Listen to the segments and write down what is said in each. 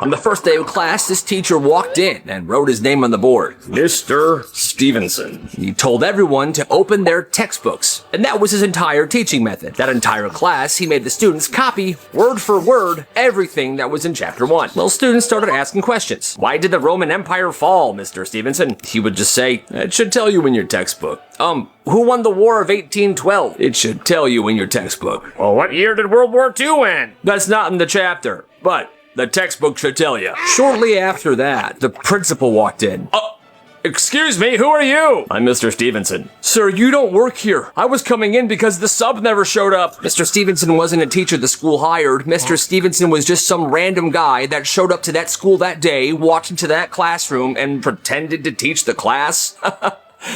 On the first day of class, this teacher walked in and wrote his name on the board. Mr. Stevenson. He told everyone to open their textbooks, and that was his entire teaching method. That entire class, he made the students copy, word for word, everything that was in Chapter 1. Well, students started asking questions. Why did the Roman Empire fall, Mr. Stevenson? He would just say, it should tell you in your textbook. Who won the War of 1812? It should tell you in your textbook. Well, what year did World War II end? That's not in the chapter, but the textbook should tell you. Shortly after that, the principal walked in. Excuse me, who are you? I'm Mr. Stevenson. Sir, you don't work here. I was coming in because the sub never showed up. Mr. Stevenson wasn't a teacher the school hired. Mr. Stevenson was just some random guy that showed up to that school that day, walked into that classroom, and pretended to teach the class.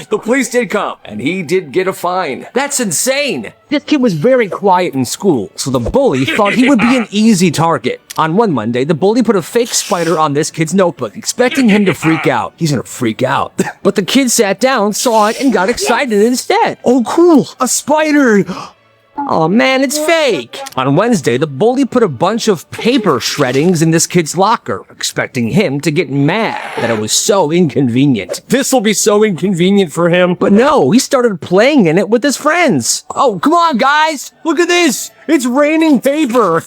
The police did come, and he did get a fine. That's insane! This kid was very quiet in school, so the bully thought he would be an easy target. On one Monday, the bully put a fake spider on this kid's notebook, expecting him to freak out. He's gonna freak out. But the kid sat down, saw it, and got excited instead. Oh, cool! A spider! Oh man, it's fake! On Wednesday, the bully put a bunch of paper shreddings in this kid's locker, expecting him to get mad that it was so inconvenient. This'll be so inconvenient for him. But no, he started playing in it with his friends. Oh, come on guys! Look at this! It's raining paper!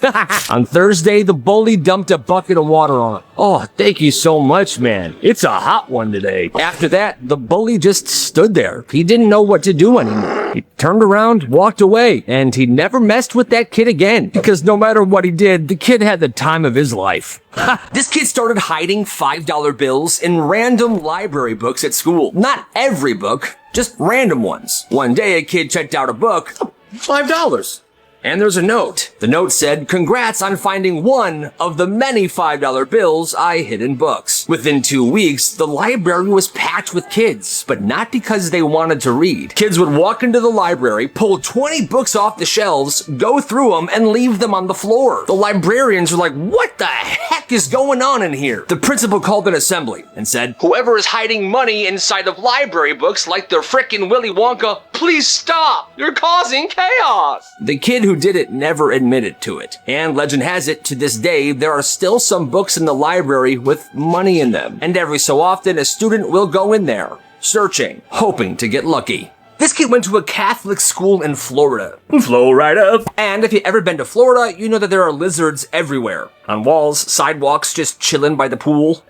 On Thursday, the bully dumped a bucket of water on it. Oh, thank you so much, man. It's a hot one today. After that, the bully just stood there. He didn't know what to do anymore. He turned around, walked away, and he never messed with that kid again. Because no matter what he did, the kid had the time of his life. This kid started hiding $5 bills in random library books at school. Not every book, just random ones. One day, a kid checked out a book. $5. And there's a note. The note said, congrats on finding one of the many $5 bills I hid in books. Within 2 weeks, the library was packed with kids, but not because they wanted to read. Kids would walk into the library, pull 20 books off the shelves, go through them, and leave them on the floor. The librarians were like, what the heck is going on in here? The principal called an assembly and said, whoever is hiding money inside of library books like they're frickin' Willy Wonka, please stop! You're causing chaos! The kid who did it never admitted to it. And legend has it, to this day, there are still some books in the library with money in them. And every so often, a student will go in there, searching, hoping to get lucky. This kid went to a Catholic school in Florida. Florida. And if you've ever been to Florida, you know that there are lizards everywhere. On walls, sidewalks, just chilling by the pool.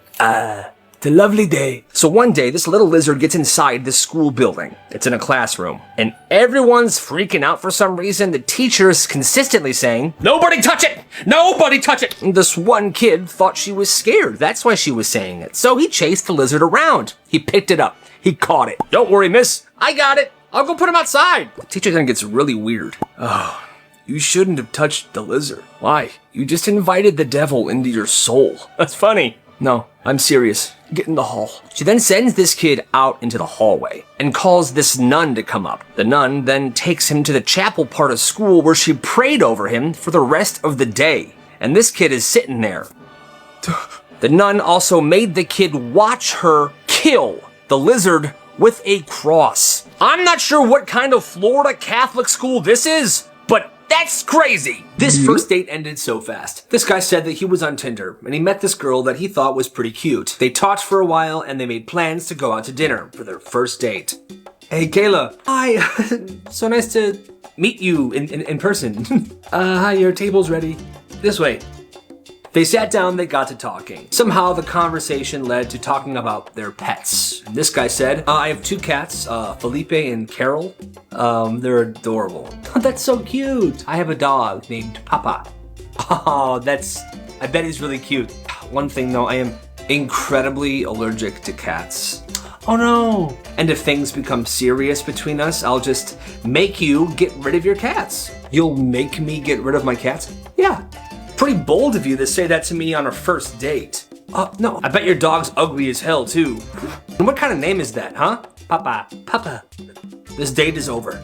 It's a lovely day. So one day, this little lizard gets inside this school building. It's in a classroom. And everyone's freaking out for some reason. The teacher's consistently saying, nobody touch it! Nobody touch it! And this one kid thought she was scared. That's why she was saying it. So he chased the lizard around. He picked it up. He caught it. Don't worry, miss. I got it. I'll go put him outside. The teacher then gets really weird. Oh, you shouldn't have touched the lizard. Why? You just invited the devil into your soul. That's funny. No, I'm serious. Get in the hall. She then sends this kid out into the hallway and calls this nun to come up. The nun then takes him to the chapel part of school where she prayed over him for the rest of the day. And this kid is sitting there. The nun also made the kid watch her kill the lizard with a cross. I'm not sure what kind of Florida Catholic school this is, but that's crazy! This first date ended so fast. This guy said that he was on Tinder, and he met this girl that he thought was pretty cute. They talked for a while, and they made plans to go out to dinner for their first date. Hey, Kayla. Hi. So nice to meet you in person. Hi, your table's ready. This way. They sat down, they got to talking. Somehow the conversation led to talking about their pets. And this guy said, I have 2 cats, Felipe and Carol. They're adorable. That's so cute. I have a dog named Papa. Oh, I bet he's really cute. One thing though, I am incredibly allergic to cats. Oh no. And if things become serious between us, I'll just make you get rid of your cats. You'll make me get rid of my cats? Yeah. Pretty bold of you to say that to me on our first date. No. I bet your dog's ugly as hell, too. And what kind of name is that, huh? Papa. Papa. This date is over.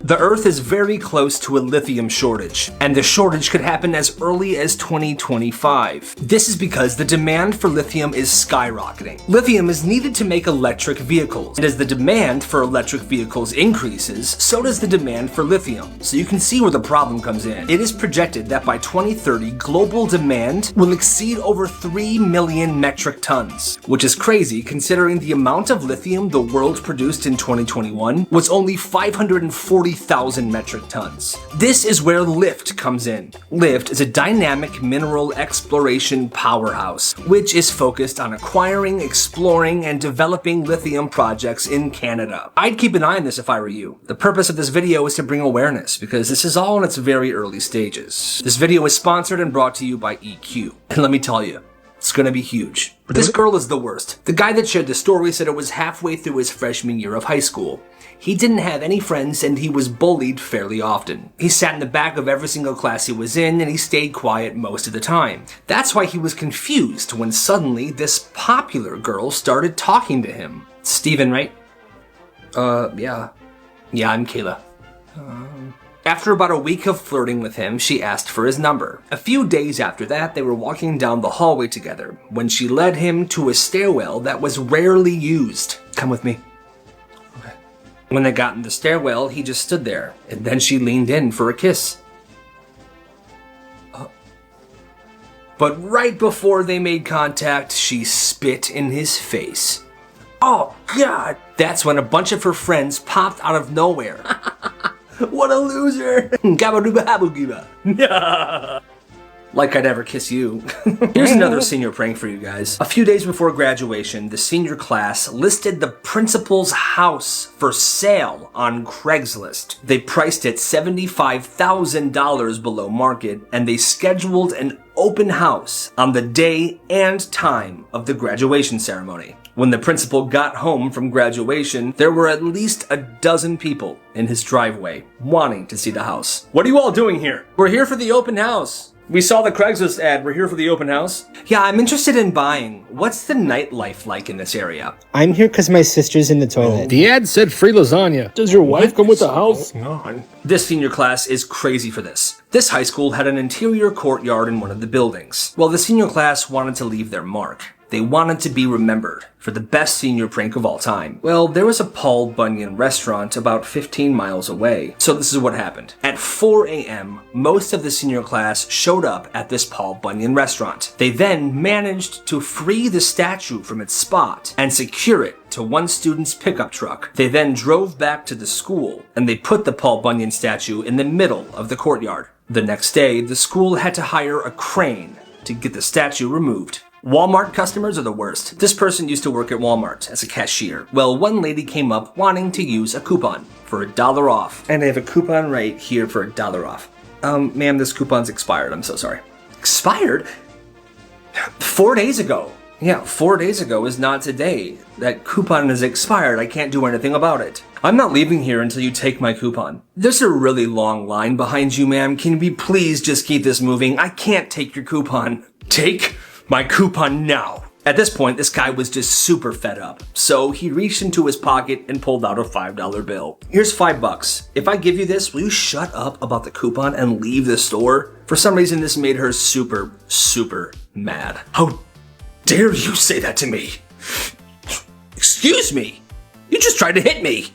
The Earth is very close to a lithium shortage, and the shortage could happen as early as 2025. This is because the demand for lithium is skyrocketing. Lithium is needed to make electric vehicles, and as the demand for electric vehicles increases, so does the demand for lithium. So you can see where the problem comes in. It is projected that by 2030, global demand will exceed over 3 million metric tons, which is crazy considering the amount of lithium the world produced in 2021 was only 540,000 metric tons. This is where LIFT comes in. LIFT is a dynamic mineral exploration powerhouse, which is focused on acquiring, exploring, and developing lithium projects in Canada. I'd keep an eye on this if I were you. The purpose of this video is to bring awareness, because this is all in its very early stages. This video is sponsored and brought to you by EQ. And let me tell you, it's gonna be huge. This girl is the worst. The guy that shared the story said it was halfway through his freshman year of high school. He didn't have any friends and he was bullied fairly often. He sat in the back of every single class he was in and he stayed quiet most of the time. That's why he was confused when suddenly this popular girl started talking to him. Steven, right? Yeah. Yeah, I'm Kayla. After about a week of flirting with him, she asked for his number. A few days after that, they were walking down the hallway together when she led him to a stairwell that was rarely used. Come with me. Okay. When they got in the stairwell, he just stood there, and then she leaned in for a kiss. But right before they made contact, she spit in his face. Oh, God! That's when a bunch of her friends popped out of nowhere. What a loser! Like I'd ever kiss you. Here's another senior prank for you guys. A few days before graduation, the senior class listed the principal's house for sale on Craigslist. They priced it $75,000 below market, and they scheduled an open house on the day and time of the graduation ceremony. When the principal got home from graduation, there were at least a dozen people in his driveway wanting to see the house. What are you all doing here? We're here for the open house. We saw the Craigslist ad. We're here for the open house. Yeah, I'm interested in buying. What's the nightlife like in this area? I'm here because my sister's in the toilet. The ad said free lasagna. Does your wife come with the house? No. This senior class is crazy for this. This high school had an interior courtyard in one of the buildings. Well, the senior class wanted to leave their mark. They wanted to be remembered for the best senior prank of all time. Well, there was a Paul Bunyan restaurant about 15 miles away. So this is what happened. At 4 a.m., most of the senior class showed up at this Paul Bunyan restaurant. They then managed to free the statue from its spot and secure it to one student's pickup truck. They then drove back to the school and they put the Paul Bunyan statue in the middle of the courtyard. The next day, the school had to hire a crane to get the statue removed. Walmart customers are the worst. This person used to work at Walmart as a cashier. Well, one lady came up wanting to use a coupon for $1 off. And I have a coupon right here for $1 off. Ma'am, this coupon's expired. I'm so sorry. Expired? 4 days ago. Yeah, 4 days ago is not today. That coupon is expired. I can't do anything about it. I'm not leaving here until you take my coupon. There's a really long line behind you, ma'am. Can we please just keep this moving? I can't take your coupon. Take my coupon now. At this point, this guy was just super fed up. So he reached into his pocket and pulled out a $5 bill. Here's $5. If I give you this, will you shut up about the coupon and leave the store? For some reason, this made her super, super mad. How dare you say that to me? Excuse me. You just tried to hit me.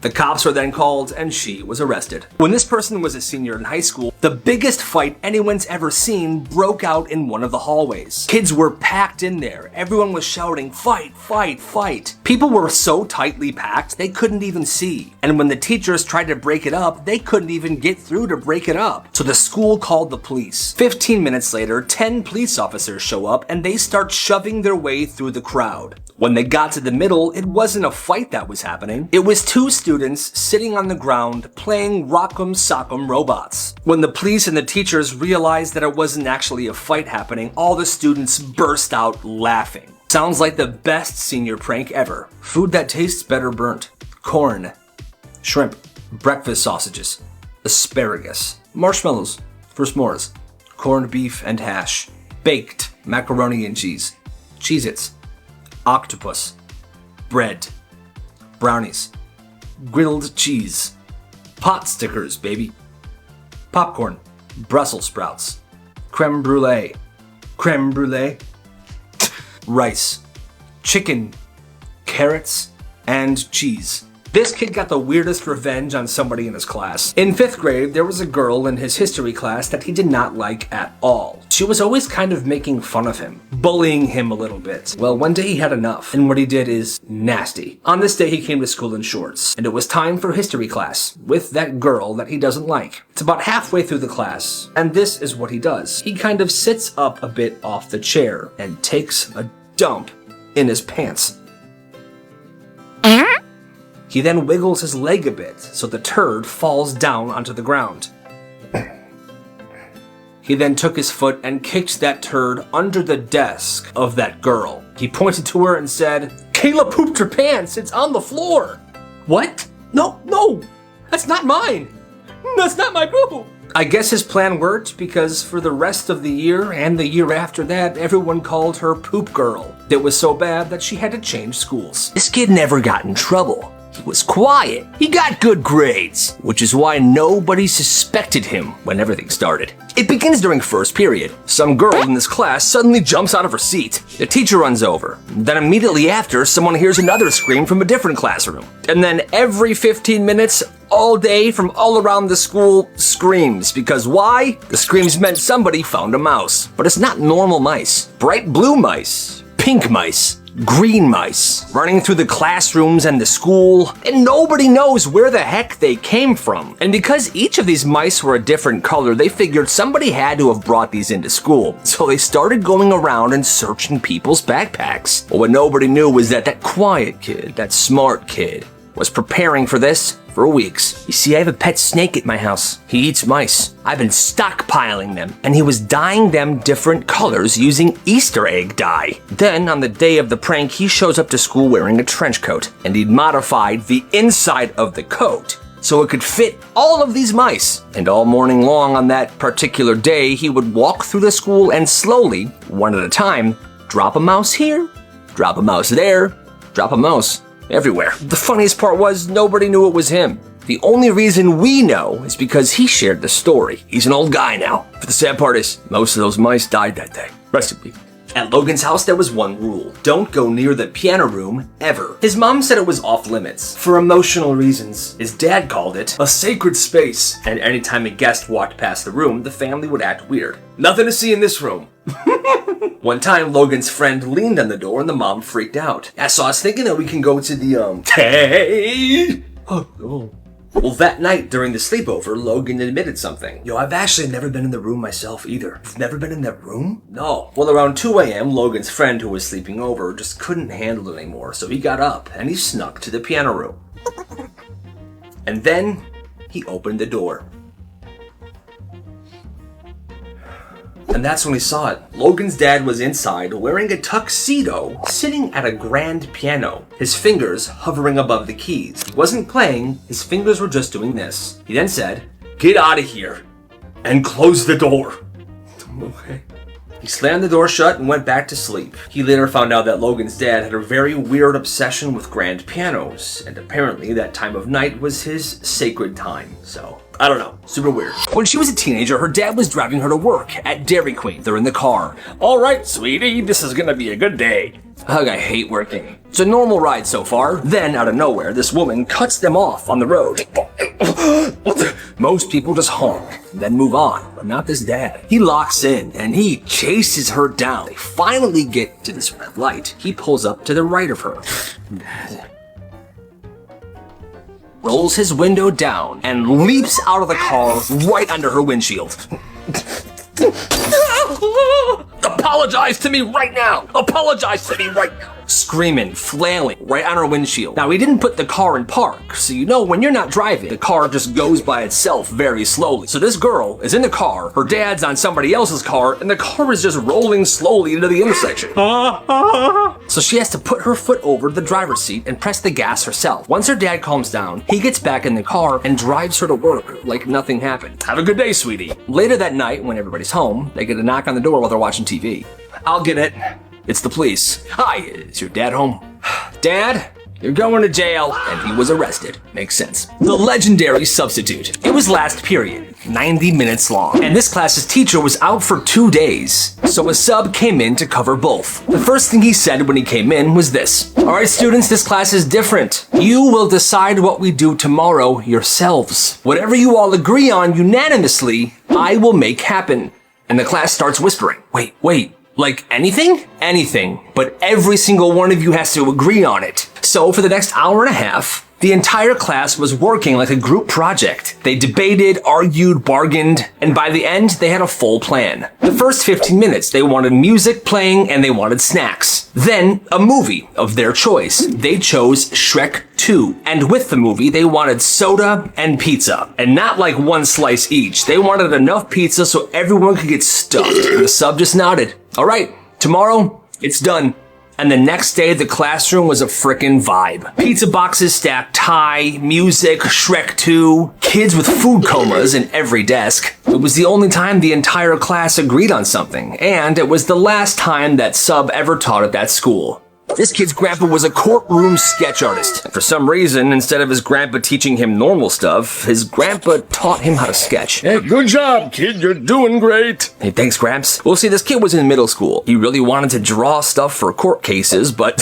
The cops were then called and she was arrested. When this person was a senior in high school, the biggest fight anyone's ever seen broke out in one of the hallways. Kids were packed in there. Everyone was shouting, "Fight, fight, fight." People were so tightly packed, they couldn't even see. And when the teachers tried to break it up, they couldn't even get through to break it up. So the school called the police. 15 minutes later, 10 police officers show up and they start shoving their way through the crowd. When they got to the middle, it wasn't a fight that was happening. It was two students sitting on the ground playing Rock'em Sock'em Robots. When the police and the teachers realized that it wasn't actually a fight happening, all the students burst out laughing. Sounds like the best senior prank ever. Food that tastes better burnt. Corn, shrimp, breakfast sausages, asparagus, marshmallows for s'mores, corned beef and hash, baked macaroni and cheese, Cheez-Its, octopus, bread, brownies, grilled cheese. Pot stickers, baby. Popcorn, Brussels sprouts, creme brulee, rice, chicken, carrots, and cheese. This kid got the weirdest revenge on somebody in his class. In 5th grade, there was a girl in his history class that he did not like at all. She was always kind of making fun of him, bullying him a little bit. Well, one day he had enough, and what he did is nasty. On this day, he came to school in shorts, and it was time for history class with that girl that he doesn't like. It's about halfway through the class, and this is what he does. He kind of sits up a bit off the chair and takes a dump in his pants. He then wiggles his leg a bit so the turd falls down onto the ground. He then took his foot and kicked that turd under the desk of that girl. He pointed to her and said, "Kayla pooped her pants, it's on the floor." What? No, that's not mine. That's not my poo-poo. I guess his plan worked because for the rest of the year and the year after that, everyone called her Poop Girl. It was so bad that she had to change schools. This kid never got in trouble. He was quiet. He got good grades, which is why nobody suspected him when everything started. It begins during first period. Some girl in this class suddenly jumps out of her seat. The teacher runs over. Then immediately after, someone hears another scream from a different classroom. And then every 15 minutes, all day from all around the school, screams. Because why? The screams meant somebody found a mouse. But it's not normal mice. Bright blue mice. Pink mice. Green mice running through the classrooms and the school, and nobody knows where the heck they came from. And because each of these mice were a different color, they figured somebody had to have brought these into school. So they started going around and searching people's backpacks. But what nobody knew was that that quiet kid, that smart kid, was preparing for this for weeks. You see, I have a pet snake at my house. He eats mice. I've been stockpiling them, and he was dyeing them different colors using Easter egg dye. Then, on the day of the prank, he shows up to school wearing a trench coat, and he'd modified the inside of the coat so it could fit all of these mice. And all morning long on that particular day, he would walk through the school and slowly, one at a time, drop a mouse here, drop a mouse there, drop a mouse everywhere. The funniest part was nobody knew it was him. The only reason we know is because he shared the story. He's an old guy now. But the sad part is, most of those mice died that day. Rest in peace. At Logan's house, there was one rule. Don't go near the piano room, ever. His mom said it was off limits for emotional reasons. His dad called it a sacred space. And anytime a guest walked past the room, the family would act weird. Nothing to see in this room. One time, Logan's friend leaned on the door and the mom freaked out. So I was thinking that we can go to the, Hey! Oh. Well, that night during the sleepover, Logan admitted something. Yo, I've actually never been in the room myself either. You've never been in that room? No. Well, around 2 a.m., Logan's friend who was sleeping over just couldn't handle it anymore, so he got up and he snuck to the piano room. And then he opened the door. And that's when we saw it. Logan's dad was inside wearing a tuxedo, sitting at a grand piano, his fingers hovering above the keys. He wasn't playing, his fingers were just doing this. He then said, "Get out of here and close the door." Okay. He slammed the door shut and went back to sleep. He later found out that Logan's dad had a very weird obsession with grand pianos, and apparently that time of night was his sacred time, so I don't know. Super weird. When she was a teenager, her dad was driving her to work at Dairy Queen. They're in the car. "All right, sweetie, this is gonna be a good day." Ugh, I hate working. It's a normal ride so far. Then, out of nowhere, this woman cuts them off on the road. Most people just honk, then move on, but not this dad. He locks in, and he chases her down. They finally get to this red light. He pulls up to the right of her. Rolls his window down and leaps out of the car right under her windshield. "Apologize to me right now! Apologize to me right now!" Screaming, flailing, right on her windshield. Now, he didn't put the car in park, so you know when you're not driving, the car just goes by itself very slowly. So this girl is in the car, her dad's on somebody else's car, and the car is just rolling slowly into the intersection. So she has to put her foot over the driver's seat and press the gas herself. Once her dad calms down, he gets back in the car and drives her to work like nothing happened. "Have a good day, sweetie." Later that night, when everybody's home, they get a knock on the door while they're watching TV. "I'll get it. It's the police." "Hi, is your dad home?" "Dad, You're going to jail. And he was arrested. Makes sense. The legendary substitute. It was last period, 90 minutes long. And this class's teacher was out for 2 days. So a sub came in to cover both. The first thing he said when he came in was this. All right, students, this class is different. You will decide what we do tomorrow yourselves. Whatever you all agree on unanimously, I will make happen. And the class starts whispering. Wait. Like anything? Anything. But every single one of you has to agree on it. So for the next hour and a half, the entire class was working like a group project. They debated, argued, bargained, and by the end, they had a full plan. The first 15 minutes, they wanted music playing and they wanted snacks. Then, a movie of their choice. They chose Shrek 2. And with the movie, they wanted soda and pizza. And not like one slice each. They wanted enough pizza so everyone could get stuffed. And the sub just nodded. All right, tomorrow, it's done. And the next day, the classroom was a frickin' vibe. Pizza boxes stacked high, music, Shrek 2, kids with food comas in every desk. It was the only time the entire class agreed on something, and it was the last time that sub ever taught at that school. This kid's grandpa was a courtroom sketch artist. And for some reason, instead of his grandpa teaching him normal stuff, his grandpa taught him how to sketch. Hey, good job, kid. You're doing great. Hey, thanks, Gramps. Well, see, this kid was in middle school. He really wanted to draw stuff for court cases, but,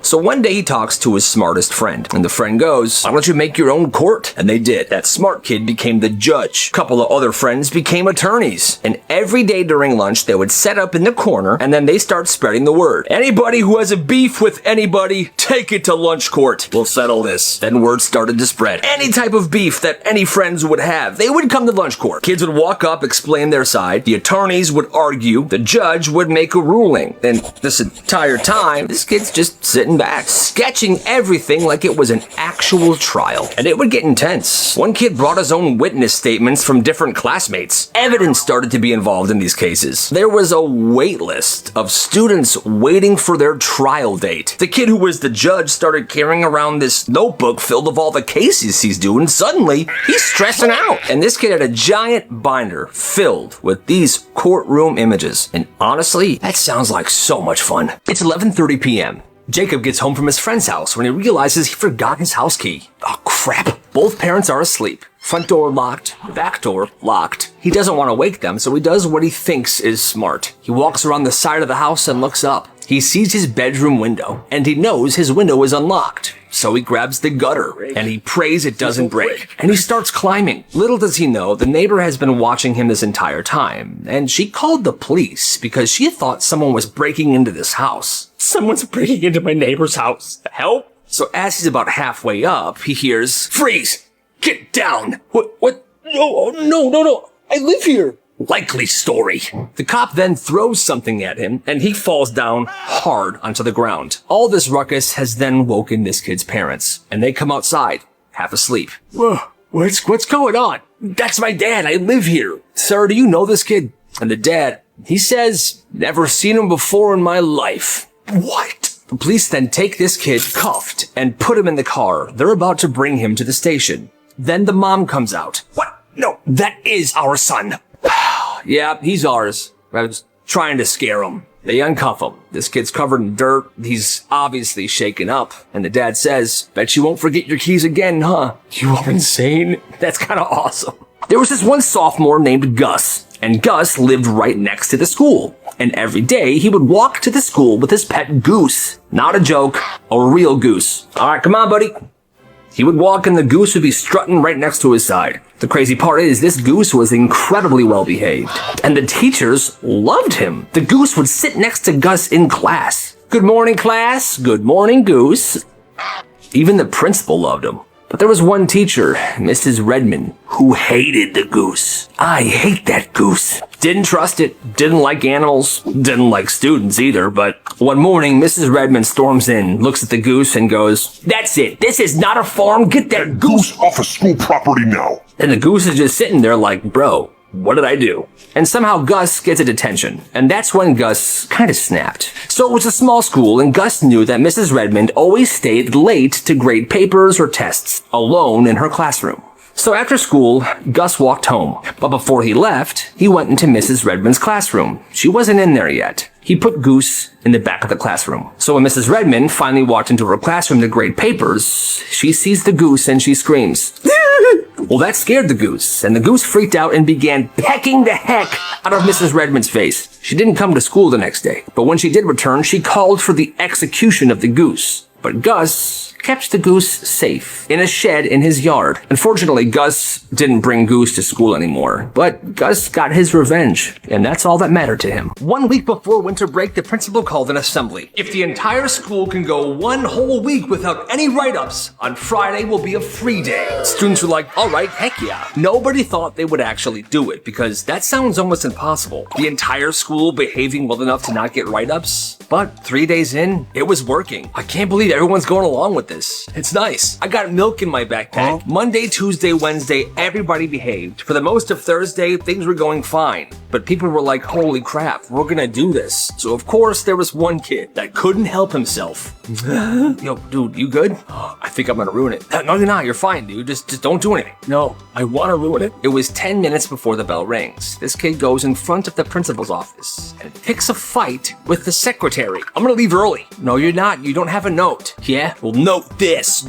So one day he talks to his smartest friend, and the friend goes, why don't you make your own court? And they did. That smart kid became the judge. A couple of other friends became attorneys. And every day during lunch, they would set up in the corner, and then they start spreading the word. Anybody who has a beef with anybody, take it to lunch court. We'll settle this. Then word started to spread. Any type of beef that any friends would have, they would come to lunch court. Kids would walk up, explain their side. The attorneys would argue. The judge would make a ruling. And this entire time, this kid's just sitting back, sketching everything like it was an actual trial. And it would get intense. One kid brought his own witness statements from different classmates. Evidence started to be involved in these cases. There was a wait list of students waiting for their trial date. The kid who was the judge started carrying around this notebook filled of all the cases he's doing. Suddenly, he's stressing out. And this kid had a giant binder filled with these courtroom images. And honestly, that sounds like so much fun. It's 11:30 p.m. Jacob gets home from his friend's house when he realizes he forgot his house key. Oh, crap. Both parents are asleep. Front door locked, back door locked. He doesn't want to wake them, so he does what he thinks is smart. He walks around the side of the house and looks up. He sees his bedroom window, and he knows his window is unlocked. So he grabs the gutter, and he prays it doesn't break. And he starts climbing. Little does he know, the neighbor has been watching him this entire time, and she called the police because she thought someone was breaking into this house. Someone's breaking into my neighbor's house. Help? So as he's about halfway up, he hears, freeze! Get down! What? No. I live here. Likely story. The cop then throws something at him, and he falls down hard onto the ground. All this ruckus has then woken this kid's parents, and they come outside, half asleep. Whoa, what's going on? That's my dad, I live here. Sir, do you know this kid? And the dad, he says, never seen him before in my life. What? The police then take this kid cuffed and put him in the car. They're about to bring him to the station. Then the mom comes out. What? No, that is our son. Yeah, he's ours. I was trying to scare him. They uncuff him. This kid's covered in dirt. He's obviously shaken up. And the dad says, bet you won't forget your keys again, huh? You are insane. That's kind of awesome. There was this one sophomore named Gus. And Gus lived right next to the school. And every day he would walk to the school with his pet goose. Not a joke, a real goose. All right, come on, buddy. He would walk and the goose would be strutting right next to his side. The crazy part is this goose was incredibly well behaved. And the teachers loved him. The goose would sit next to Gus in class. Good morning, class. Good morning, goose. Even the principal loved him. But there was one teacher, Mrs. Redmond, who hated the goose. I hate that goose. Didn't trust it, didn't like animals, didn't like students either, but one morning, Mrs. Redmond storms in, looks at the goose and goes, that's it, this is not a farm, get that goose off of school property now. And the goose is just sitting there like, bro, what did I do? And somehow Gus gets a detention, and that's when Gus kind of snapped. So it was a small school, and Gus knew that Mrs. Redmond always stayed late to grade papers or tests, alone in her classroom. So after school, Gus walked home. But before he left, he went into Mrs. Redmond's classroom. She wasn't in there yet. He put Goose in the back of the classroom. So when Mrs. Redmond finally walked into her classroom to grade papers, she sees the goose and she screams. Well, that scared the goose, and the goose freaked out and began pecking the heck out of Mrs. Redmond's face. She didn't come to school the next day, but when she did return, she called for the execution of the goose. But Gus kept the goose safe in a shed in his yard. Unfortunately, Gus didn't bring Goose to school anymore, but Gus got his revenge, and that's all that mattered to him. 1 week before winter break, the principal called an assembly. If the entire school can go 1 whole week without any write-ups, on Friday will be a free day. Students were like, all right, heck yeah. Nobody thought they would actually do it, because that sounds almost impossible. The entire school behaving well enough to not get write-ups. But 3 days in, it was working. I can't believe everyone's going along with this. It's nice. I got milk in my backpack. Monday, Tuesday, Wednesday, everybody behaved. For the most of Thursday, things were going fine. But people were like, holy crap, we're gonna do this. So of course, there was one kid that couldn't help himself. Yo, dude, you good? I think I'm gonna ruin it. No, you're not. You're fine, dude. Just don't do anything. No, I wanna ruin it. It was 10 minutes before the bell rings. This kid goes in front of the principal's office and picks a fight with the secretary. I'm gonna leave early. No, you're not. You don't have a note. Yeah? Well, note this.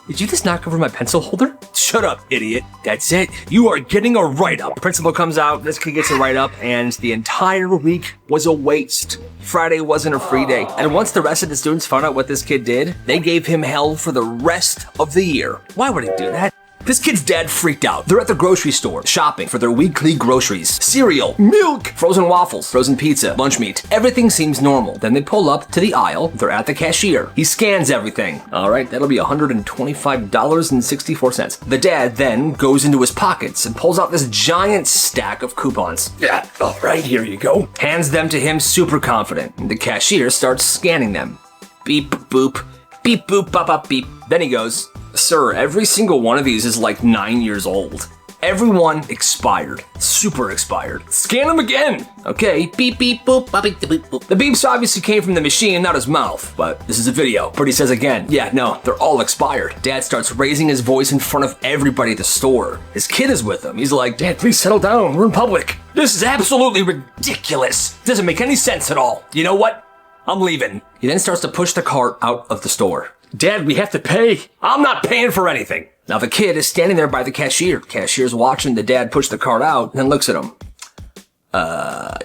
Did you just knock over my pencil holder? Shut up, idiot. That's it. You are getting a write-up. Principal comes out, this kid gets a write-up, and the entire week was a waste. Friday wasn't a free day. And once the rest of the students found out what this kid did, they gave him hell for the rest of the year. Why would he do that? This kid's dad freaked out. They're at the grocery store shopping for their weekly groceries. Cereal, milk, frozen waffles, frozen pizza, lunch meat. Everything seems normal. Then they pull up to the aisle. They're at the cashier. He scans everything. All right, that'll be $125.64. The dad then goes into his pockets and pulls out this giant stack of coupons. Yeah, all right, here you go. Hands them to him super confident. And the cashier starts scanning them. Beep, boop, beep, boop, bop, bop, beep. Then he goes, sir, every single one of these is like 9 years old. Everyone expired. Super expired. Scan them again. Okay, beep, beep, boop, bop, beep, boop, boop. The beeps obviously came from the machine, not his mouth. But this is a video. But he says again, yeah, no, they're all expired. Dad starts raising his voice in front of everybody at the store. His kid is with him. He's like, Dad, please settle down. We're in public. This is absolutely ridiculous. Doesn't make any sense at all. You know what? I'm leaving. He then starts to push the cart out of the store. Dad, we have to pay. I'm not paying for anything. Now the kid is standing there by the cashier. Cashier's watching the dad push the cart out and then looks at him.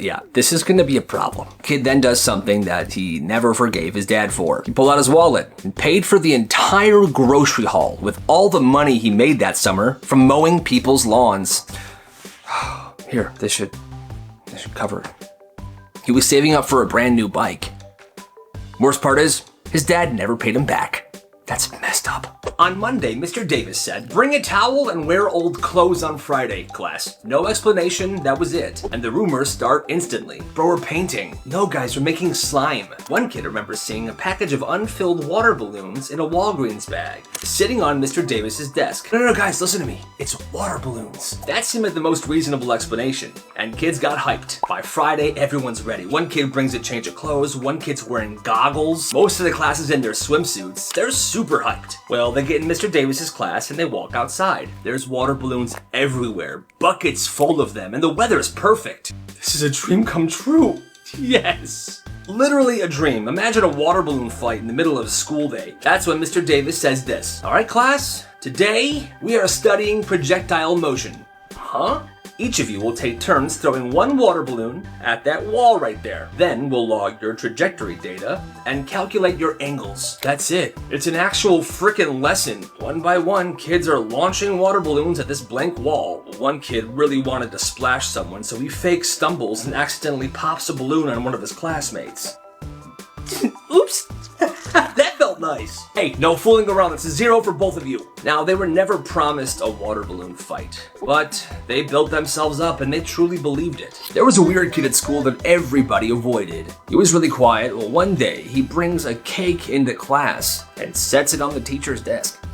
Yeah, this is gonna be a problem. Kid then does something that he never forgave his dad for. He pulled out his wallet and paid for the entire grocery haul with all the money he made that summer from mowing people's lawns. Here, this should cover it. He was saving up for a brand new bike. Worst part is, his dad never paid him back. That's messed up. On Monday, Mr. Davis said, bring a towel and wear old clothes on Friday, class. No explanation, that was it. And the rumors start instantly. Bro, we're painting. No, guys, we're making slime. One kid remembers seeing a package of unfilled water balloons in a Walgreens bag, sitting on Mr. Davis's desk. No, guys, listen to me. It's water balloons. That seemed like the most reasonable explanation. And kids got hyped. By Friday, everyone's ready. One kid brings a change of clothes. One kid's wearing goggles. Most of the class is in their swimsuits. They're super hyped. Well, they get in Mr. Davis's class and they walk outside. There's water balloons everywhere, buckets full of them, and the weather's perfect. This is a dream come true. Yes. Literally a dream. Imagine a water balloon fight in the middle of a school day. That's when Mr. Davis says this. All right, class, today we are studying projectile motion. Huh? Each of you will take turns throwing one water balloon at that wall right there. Then we'll log your trajectory data and calculate your angles. That's it. It's an actual frickin' lesson. One by one, kids are launching water balloons at this blank wall. One kid really wanted to splash someone, so he fake stumbles and accidentally pops a balloon on one of his classmates. Oops. That felt nice. Hey, no fooling around. It's a 0 for both of you. Now, they were never promised a water balloon fight, but they built themselves up and they truly believed it. There was a weird kid at school that everybody avoided. He was really quiet. Well, one day, he brings a cake into class and sets it on the teacher's desk.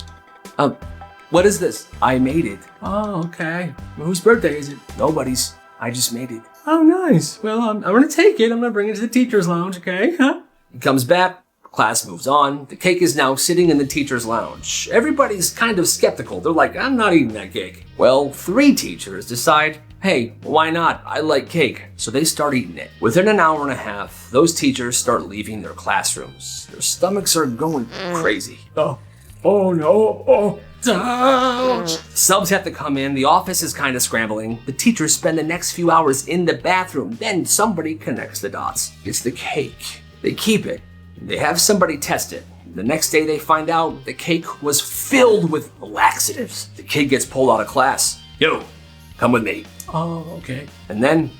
What is this? I made it. Oh, okay. Whose birthday is it? Nobody's. I just made it. Oh, nice. Well, I'm gonna take it. I'm gonna bring it to the teacher's lounge, okay? Huh? He comes back. Class moves on. The cake is now sitting in the teacher's lounge. Everybody's kind of skeptical. They're like, I'm not eating that cake. Well, 3 teachers decide, hey, why not? I like cake. So they start eating it. Within an hour and a half, those teachers start leaving their classrooms. Their stomachs are going crazy. Oh no. Oh. Subs have to come in. The office is kind of scrambling. The teachers spend the next few hours in the bathroom. Then somebody connects the dots. It's the cake. They keep it. They have somebody test it. The next day they find out the cake was filled with laxatives. The kid gets pulled out of class. Yo, come with me. Oh, okay. And then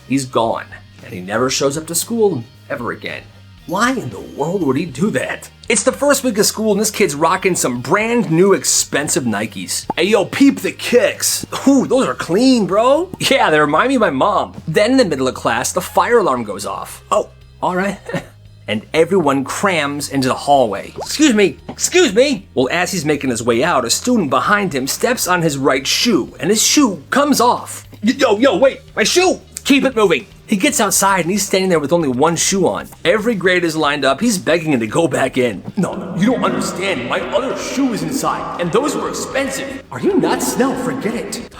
he's gone. And he never shows up to school ever again. Why in the world would he do that? It's the first week of school and this kid's rocking some brand new expensive Nikes. Hey yo, peep the kicks. Ooh, those are clean, bro. Yeah, they remind me of my mom. Then in the middle of class, the fire alarm goes off. Oh, all right. And everyone crams into the hallway. Excuse me. Well, as he's making his way out, a student behind him steps on his right shoe and his shoe comes off. Yo, wait, my shoe. Keep it moving. He gets outside and he's standing there with only one shoe on. Every grade is lined up. He's begging him to go back in. No, you don't understand. My other shoe is inside, and those were expensive. Are you nuts? No, forget it.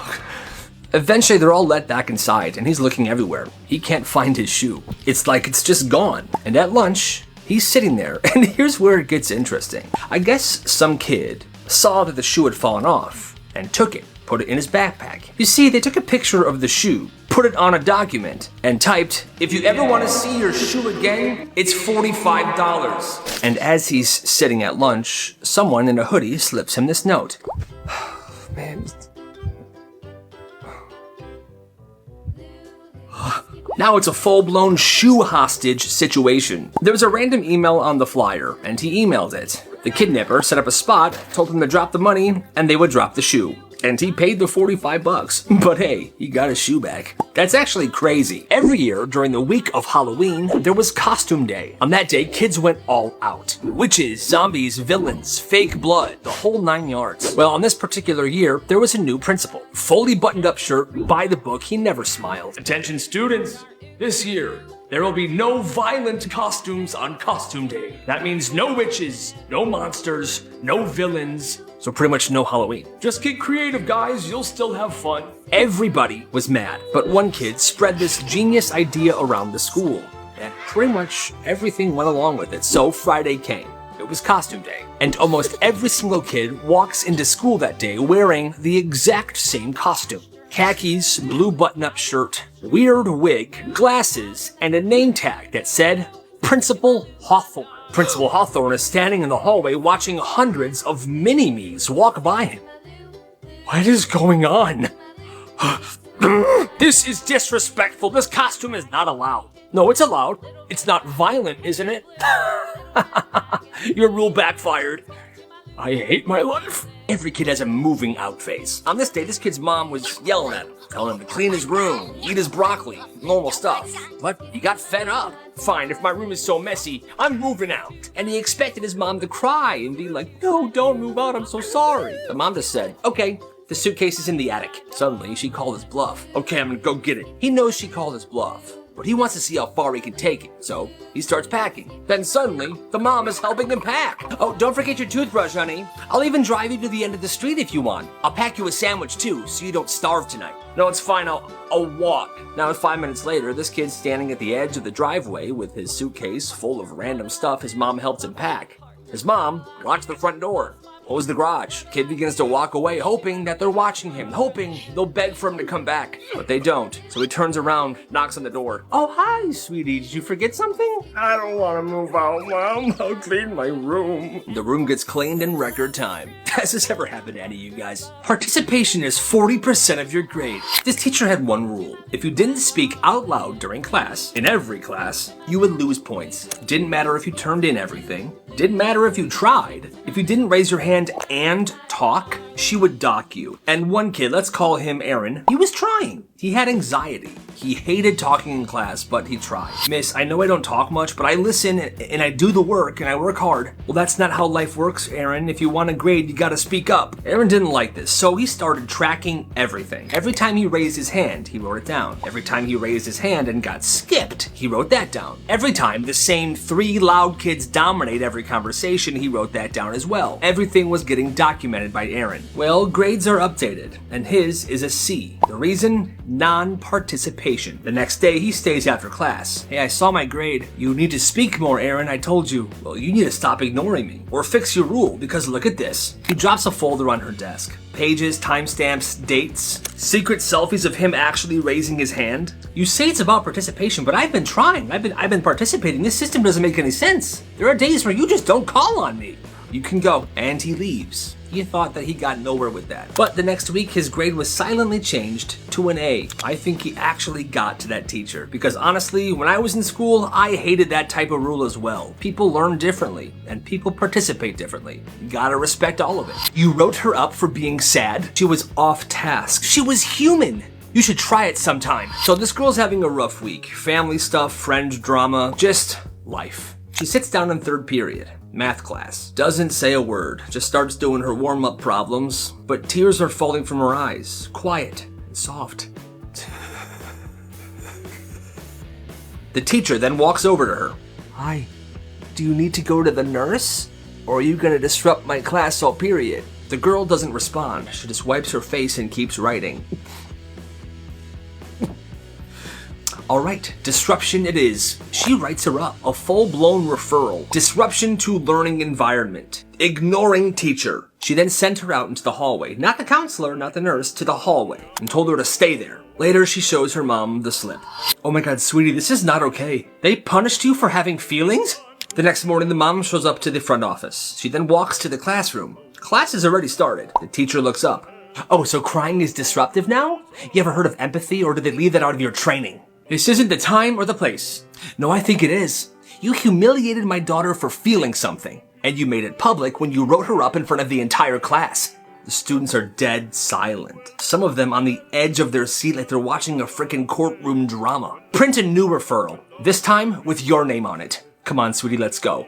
Eventually, they're all let back inside, and he's looking everywhere. He can't find his shoe. It's like it's just gone. And at lunch, he's sitting there, and here's where it gets interesting. I guess some kid saw that the shoe had fallen off and took it. Put it in his backpack. You see, they took a picture of the shoe, put it on a document, and typed, if you ever want to see your shoe again, it's $45. And as he's sitting at lunch, someone in a hoodie slips him this note. Man. Now it's a full-blown shoe hostage situation. There was a random email on the flyer, and he emailed it. The kidnapper set up a spot, told him to drop the money, and they would drop the shoe. And he paid the $45. But hey, he got his shoe back. That's actually crazy. Every year during the week of Halloween, there was costume day. On that day, kids went all out. Witches, zombies, villains, fake blood, the whole 9 yards. Well, on this particular year, there was a new principal. Fully buttoned up shirt, by the book, he never smiled. Attention students, this year, there will be no violent costumes on costume day. That means no witches, no monsters, no villains. So pretty much no Halloween. Just get creative, guys. You'll still have fun. Everybody was mad, but one kid spread this genius idea around the school. And pretty much everything went along with it. So Friday came. It was costume day. And almost every single kid walks into school that day wearing the exact same costume. Khakis, blue button-up shirt, weird wig, glasses, and a name tag that said, Principal Hawthorne. Principal Hawthorne is standing in the hallway watching hundreds of mini-me's walk by him. What is going on? This is disrespectful. This costume is not allowed. No, it's allowed. It's not violent, isn't it? Your rule backfired. I hate my life. Every kid has a moving out phase. On this day, this kid's mom was yelling at him, telling him to clean his room, eat his broccoli, normal stuff. But he got fed up. Fine, if my room is so messy, I'm moving out. And he expected his mom to cry and be like, no, don't move out, I'm so sorry. The mom just said, okay, the suitcase is in the attic. Suddenly, she called his bluff. Okay, I'm gonna go get it. He knows she called his bluff, but he wants to see how far he can take it, so he starts packing. Then suddenly, the mom is helping him pack. Oh, don't forget your toothbrush, honey. I'll even drive you to the end of the street if you want. I'll pack you a sandwich too, so you don't starve tonight. No, it's fine, I'll walk. Now, 5 minutes later, this kid's standing at the edge of the driveway with his suitcase full of random stuff his mom helped him pack. His mom locked the front door, closed the garage. Kid begins to walk away, hoping that they're watching him, hoping they'll beg for him to come back. But they don't. So he turns around, knocks on the door. Oh, hi, sweetie. Did you forget something? I don't want to move out, Mom. I'll clean my room. The room gets cleaned in record time. Has this ever happened to any of you guys? Participation is 40% of your grade. This teacher had one rule. If you didn't speak out loud during class, in every class, you would lose points. Didn't matter if you turned in everything. Didn't matter if you tried. If you didn't raise your hand and talk, she would dock you. And one kid, let's call him Aaron, he was trying. He had anxiety. He hated talking in class, but he tried. Miss, I know I don't talk much, but I listen and I do the work and I work hard. Well, that's not how life works, Aaron. If you want a grade, you gotta speak up. Aaron didn't like this, so he started tracking everything. Every time he raised his hand, he wrote it down. Every time he raised his hand and got skipped, he wrote that down. Every time the same 3 loud kids dominate every conversation, he wrote that down as well. Everything was getting documented by Aaron. Well, grades are updated, and his is a C. The reason? Non-participation. The next day, he stays after class. Hey, I saw my grade. You need to speak more, Aaron, I told you. Well, you need to stop ignoring me. Or fix your rule, because look at this. He drops a folder on her desk. Pages, timestamps, dates, secret selfies of him actually raising his hand. You say it's about participation, but I've been trying. I've been participating. This system doesn't make any sense. There are days where you just don't call on me. You can go. And he leaves. He thought that he got nowhere with that. But the next week, his grade was silently changed to an A. I think he actually got to that teacher. Because honestly, when I was in school, I hated that type of rule as well. People learn differently, and people participate differently. You gotta respect all of it. You wrote her up for being sad. She was off task. She was human. You should try it sometime. So this girl's having a rough week. Family stuff, friend drama, just life. She sits down in 3rd period. Math class. Doesn't say a word, just starts doing her warm-up problems, but tears are falling from her eyes, quiet and soft. The teacher then walks over to her. Hi, do you need to go to the nurse? Or are you gonna disrupt my class all period? The girl doesn't respond, she just wipes her face and keeps writing. Alright, disruption it is. She writes her up. A full-blown referral. Disruption to learning environment. Ignoring teacher. She then sent her out into the hallway. Not the counselor, not the nurse, to the hallway. And told her to stay there. Later, she shows her mom the slip. Oh my god, sweetie, this is not okay. They punished you for having feelings? The next morning, the mom shows up to the front office. She then walks to the classroom. Class has already started. The teacher looks up. Oh, so crying is disruptive now? You ever heard of empathy, or did they leave that out of your training? This isn't the time or the place. No, I think it is. You humiliated my daughter for feeling something, and you made it public when you wrote her up in front of the entire class. The students are dead silent. Some of them on the edge of their seat like they're watching a frickin' courtroom drama. Print a new referral, this time with your name on it. Come on, sweetie, let's go.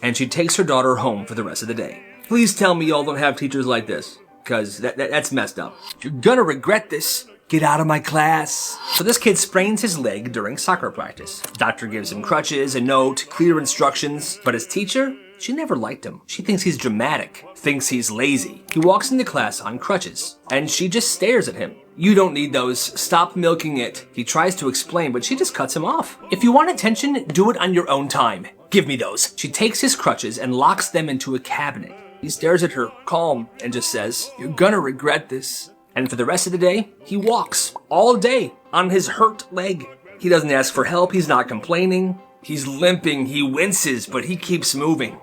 And she takes her daughter home for the rest of the day. Please tell me y'all don't have teachers like this, because that's messed up. You're gonna regret this. Get out of my class. So this kid sprains his leg during soccer practice. Doctor gives him crutches, a note, clear instructions, but his teacher, she never liked him. She thinks he's dramatic, thinks he's lazy. He walks into class on crutches, and she just stares at him. You don't need those. Stop milking it. He tries to explain, but she just cuts him off. If you want attention, do it on your own time. Give me those. She takes his crutches and locks them into a cabinet. He stares at her, calm, and just says, "You're gonna regret this." And for the rest of the day, he walks all day on his hurt leg. He doesn't ask for help, he's not complaining. He's limping, he winces, but he keeps moving.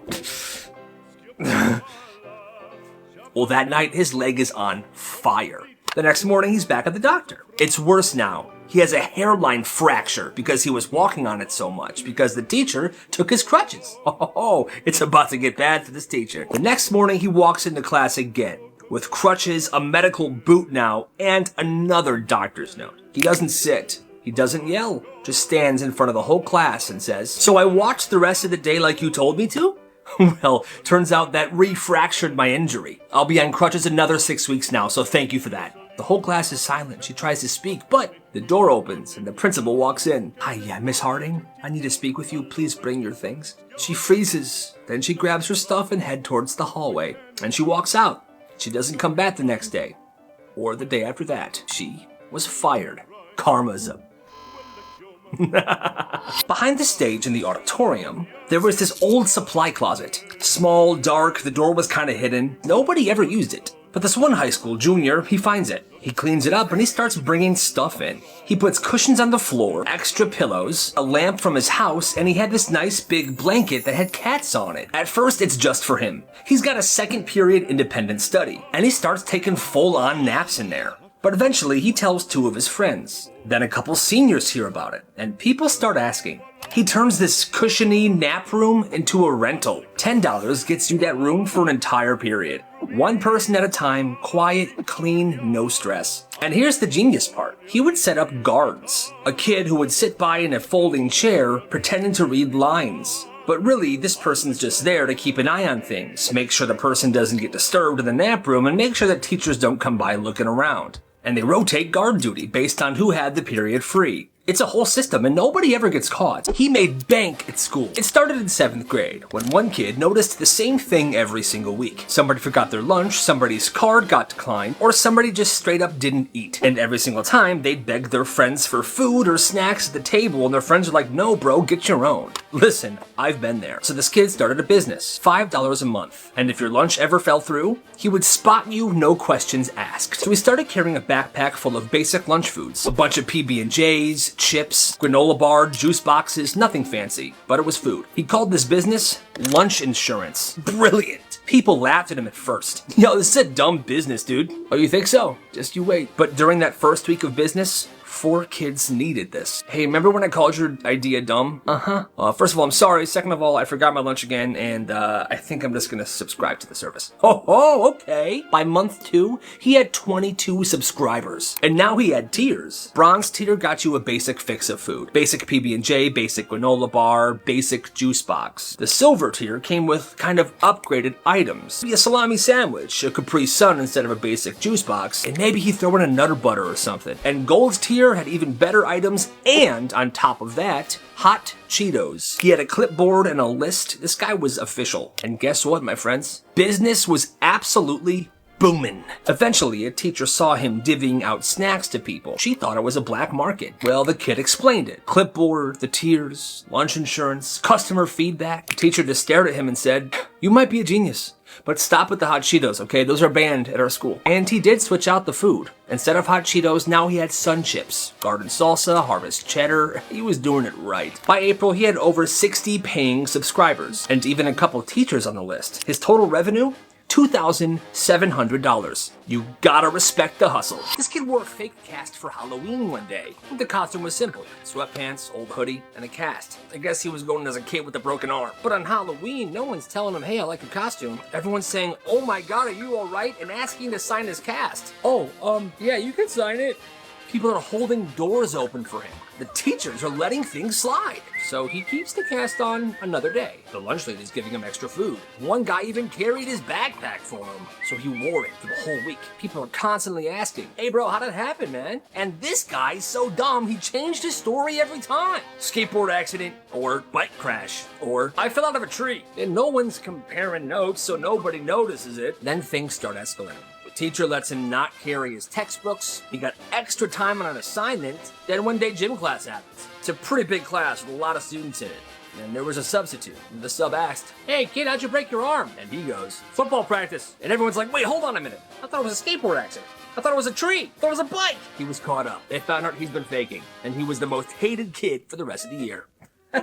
Well, that night, his leg is on fire. The next morning, he's back at the doctor. It's worse now. He has a hairline fracture because he was walking on it so much, because the teacher took his crutches. Oh, it's about to get bad for this teacher. The next morning, he walks into class again. With crutches, a medical boot now, and another doctor's note. He doesn't sit. He doesn't yell. Just stands in front of the whole class and says, "So I watched the rest of the day like you told me to?" Well, turns out that re-fractured my injury. I'll be on crutches another 6 weeks now, so thank you for that. The whole class is silent. She tries to speak, but the door opens and the principal walks in. "Hi, Miss Harding. I need to speak with you. Please bring your things." She freezes. Then she grabs her stuff and heads towards the hallway. And she walks out. She doesn't come back the next day, or the day after that. She was fired. Karma's a... Behind the stage in the auditorium, there was this old supply closet. Small, dark, the door was kind of hidden. Nobody ever used it. But this one high school junior, he finds it. He cleans it up and he starts bringing stuff in. He puts cushions on the floor, extra pillows, a lamp from his house, and he had this nice big blanket that had cats on it. At first, it's just for him. He's got a 2nd period independent study, and he starts taking full-on naps in there. But eventually, he tells 2 of his friends. Then a couple seniors hear about it, and people start asking. He turns this cushiony nap room into a rental. $10 gets you that room for an entire period. 1 person at a time, quiet, clean, no stress. And here's the genius part. He would set up guards. A kid who would sit by in a folding chair pretending to read lines. But really, this person's just there to keep an eye on things, make sure the person doesn't get disturbed in the nap room, and make sure that teachers don't come by looking around. And they rotate guard duty based on who had the period free. It's a whole system, and nobody ever gets caught. He made bank at school. It started in 7th grade, when one kid noticed the same thing every single week. Somebody forgot their lunch, somebody's card got declined, or somebody just straight up didn't eat. And every single time, they'd beg their friends for food or snacks at the table, and their friends were like, no bro, get your own. Listen, I've been there. So this kid started a business, $5 a month. And if your lunch ever fell through, he would spot you, no questions asked. So he started carrying a backpack full of basic lunch foods, a bunch of PB&Js, chips, granola bar, juice boxes, nothing fancy, but it was food. He called this business lunch insurance. Brilliant. People laughed at him at first. Yo, this is a dumb business, dude. Oh, you think so? Just you wait. But during that first week of business, 4 kids needed this. Hey, remember when I called your idea dumb? First of all, I'm sorry. Second of all, I forgot my lunch again, and I think I'm just gonna subscribe to the service. Oh, okay. By month 2, he had 22 subscribers. And now he had tiers. Bronze tier got you a basic fix of food. Basic PB&J, basic granola bar, basic juice box. The silver tier came with kind of upgraded items. Maybe a salami sandwich, a Capri Sun instead of a basic juice box, and maybe he throw in a Nutter Butter or something. And gold tier had even better items, and on top of that, hot Cheetos. He had a clipboard and a list. This guy was official. And guess what, my friends? Business was absolutely booming. Eventually, a teacher saw him divvying out snacks to people. She thought it was a black market. Well, the kid explained it. Clipboard, the tiers, lunch insurance, customer feedback. The teacher just stared at him and said, "You might be a genius, but stop with the hot Cheetos, okay? Those are banned at our school." And he did switch out the food. Instead of hot Cheetos, now he had Sun Chips, garden salsa, harvest cheddar. He was doing it right. By April, he had over 60 paying subscribers, and even a couple teachers on the list. His total revenue? $2,700. You gotta respect the hustle. This kid wore a fake cast for Halloween one day. The costume was simple. Sweatpants, old hoodie, and a cast. I guess he was going as a kid with a broken arm. But on Halloween, no one's telling him, hey, I like your costume. Everyone's saying, oh my god, are you alright? And asking to sign his cast. Oh, yeah, you can sign it. People are holding doors open for him. The teachers are letting things slide. So he keeps the cast on another day. The lunch lady's giving him extra food. One guy even carried his backpack for him. So he wore it for the whole week. People are constantly asking, hey bro, how'd it happen, man? And this guy's so dumb, he changed his story every time. Skateboard accident, or bike crash, or I fell out of a tree. And no one's comparing notes, so nobody notices it. Then things start escalating. Teacher lets him not carry his textbooks. He got extra time on an assignment. Then one day gym class happens. It's a pretty big class with a lot of students in it. And there was a substitute. And the sub asked, hey kid, how'd you break your arm? And he goes, football practice. And everyone's like, wait, hold on a minute. I thought it was a skateboard accident. I thought it was a tree. I thought it was a bike. He was caught up. They found out he's been faking. And he was the most hated kid for the rest of the year.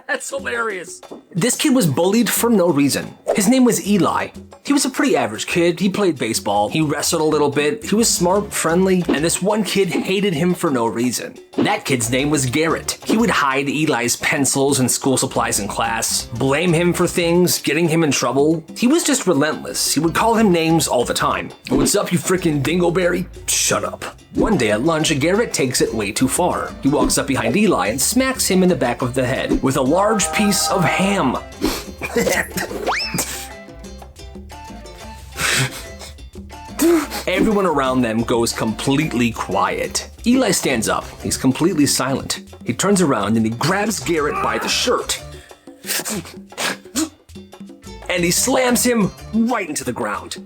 That's hilarious. This kid was bullied for no reason. His name was Eli. He was a pretty average kid. He played baseball. He wrestled a little bit. He was smart, friendly, and this one kid hated him for no reason. That kid's name was Garrett. He would hide Eli's pencils and school supplies in class, blame him for things, getting him in trouble. He was just relentless. He would call him names all the time. What's up, you freaking dingleberry? Shut up. One day at lunch, Garrett takes it way too far. He walks up behind Eli and smacks him in the back of the head with a large piece of ham. Everyone around them goes completely quiet. Eli stands up. He's completely silent. He turns around and he grabs Garrett by the shirt. And he slams him right into the ground.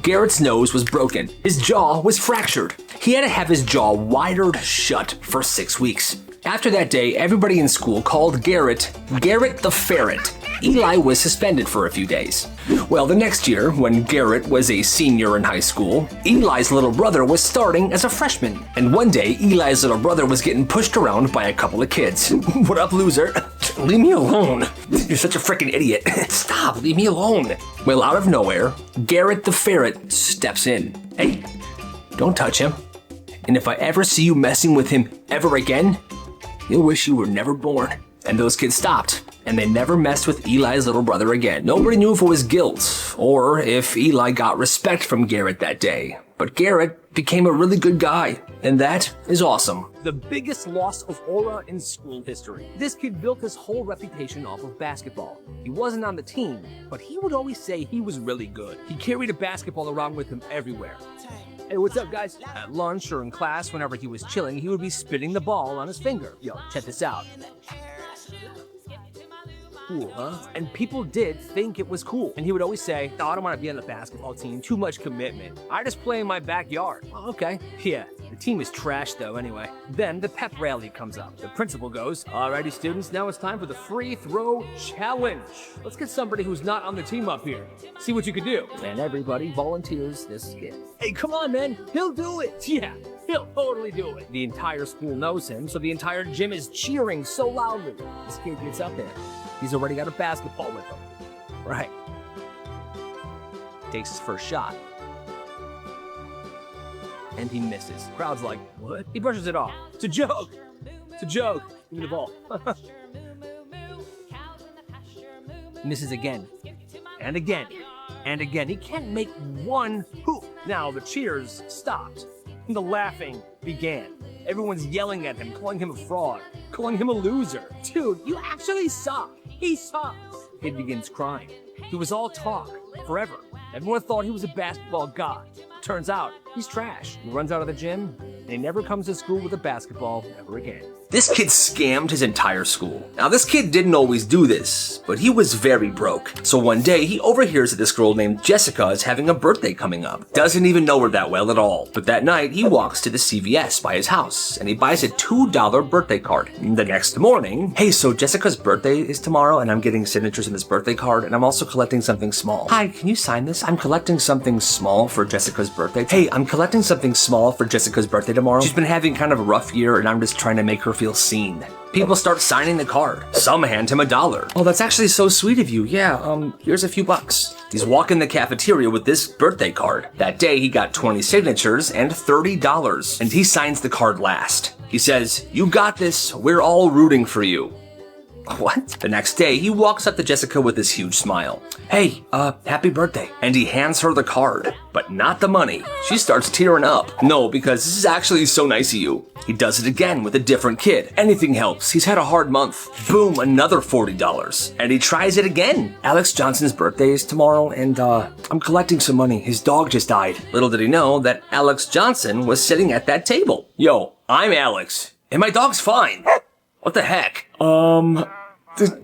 Garrett's nose was broken. His jaw was fractured. He had to have his jaw wired shut for 6 weeks. After that day, everybody in school called Garrett the Ferret. Eli was suspended for a few days. Well, the next year, when Garrett was a senior in high school, Eli's little brother was starting as a freshman. And one day, Eli's little brother was getting pushed around by a couple of kids. What up, loser? Leave me alone. You're such a freaking idiot. Stop, leave me alone. Well, out of nowhere, Garrett the Ferret steps in. Hey, don't touch him. And if I ever see you messing with him ever again, you'll wish you were never born. And those kids stopped, and they never messed with Eli's little brother again. Nobody knew if it was guilt, or if Eli got respect from Garrett that day. But Garrett became a really good guy. And that is awesome. The biggest loss of aura in school history. This kid built his whole reputation off of basketball. He wasn't on the team, but he would always say he was really good. He carried a basketball around with him everywhere. Hey, what's up, guys? At lunch or in class, whenever he was chilling, he would be spinning the ball on his finger. Yo, check this out. Cool, huh? And people did think it was cool. And he would always say, no, I don't want to be on the basketball team. Too much commitment. I just play in my backyard. Oh, okay. Yeah, the team is trash though anyway. Then the pep rally comes up. The principal goes, alrighty students, now it's time for the free throw challenge. Let's get somebody who's not on the team up here. See what you can do. And everybody volunteers this kid. Hey, come on, man. He'll do it. Yeah. He'll totally do it. The entire school knows him, so the entire gym is cheering so loudly. This kid gets up there. He's already got a basketball with him. Right. Takes his first shot. And he misses. Crowd's like, what? He brushes it off. It's a joke. It's a joke. Give me the ball. Misses again. And again. And again. He can't make one hoop. Now the cheers stopped. And the laughing began. Everyone's yelling at him, calling him a fraud, calling him a loser. Dude, you actually suck. He sucks. Kid begins crying. He was all talk, forever. Everyone thought he was a basketball god. Turns out, he's trash. He runs out of the gym, and he never comes to school with a basketball ever again. This kid scammed his entire school. Now, this kid didn't always do this, but he was very broke. So one day, he overhears that this girl named Jessica is having a birthday coming up. Doesn't even know her that well at all. But that night, he walks to the CVS by his house, and he buys a $2 birthday card. The next morning, hey, so Jessica's birthday is tomorrow, and I'm getting signatures on this birthday card, and I'm also collecting something small. Hi, can you sign this? I'm collecting something small for Jessica's birthday. Hey, I'm collecting something small for Jessica's birthday tomorrow. She's been having kind of a rough year, and I'm just trying to make her feel seen. People start signing the card. Some hand him $1. Oh, that's actually so sweet of you. Yeah, here's a few bucks. He's walking the cafeteria with this birthday card. That day, he got 20 signatures and $30. And he signs the card last. He says, you got this. We're all rooting for you. What? The next day, he walks up to Jessica with this huge smile. Hey, happy birthday. And he hands her the card, but not the money. She starts tearing up. No, because this is actually so nice of you. He does it again with a different kid. Anything helps. He's had a hard month. Boom, another $40. And he tries it again. Alex Johnson's birthday is tomorrow, and I'm collecting some money. His dog just died. Little did he know that Alex Johnson was sitting at that table. Yo, I'm Alex, and my dog's fine. What the heck?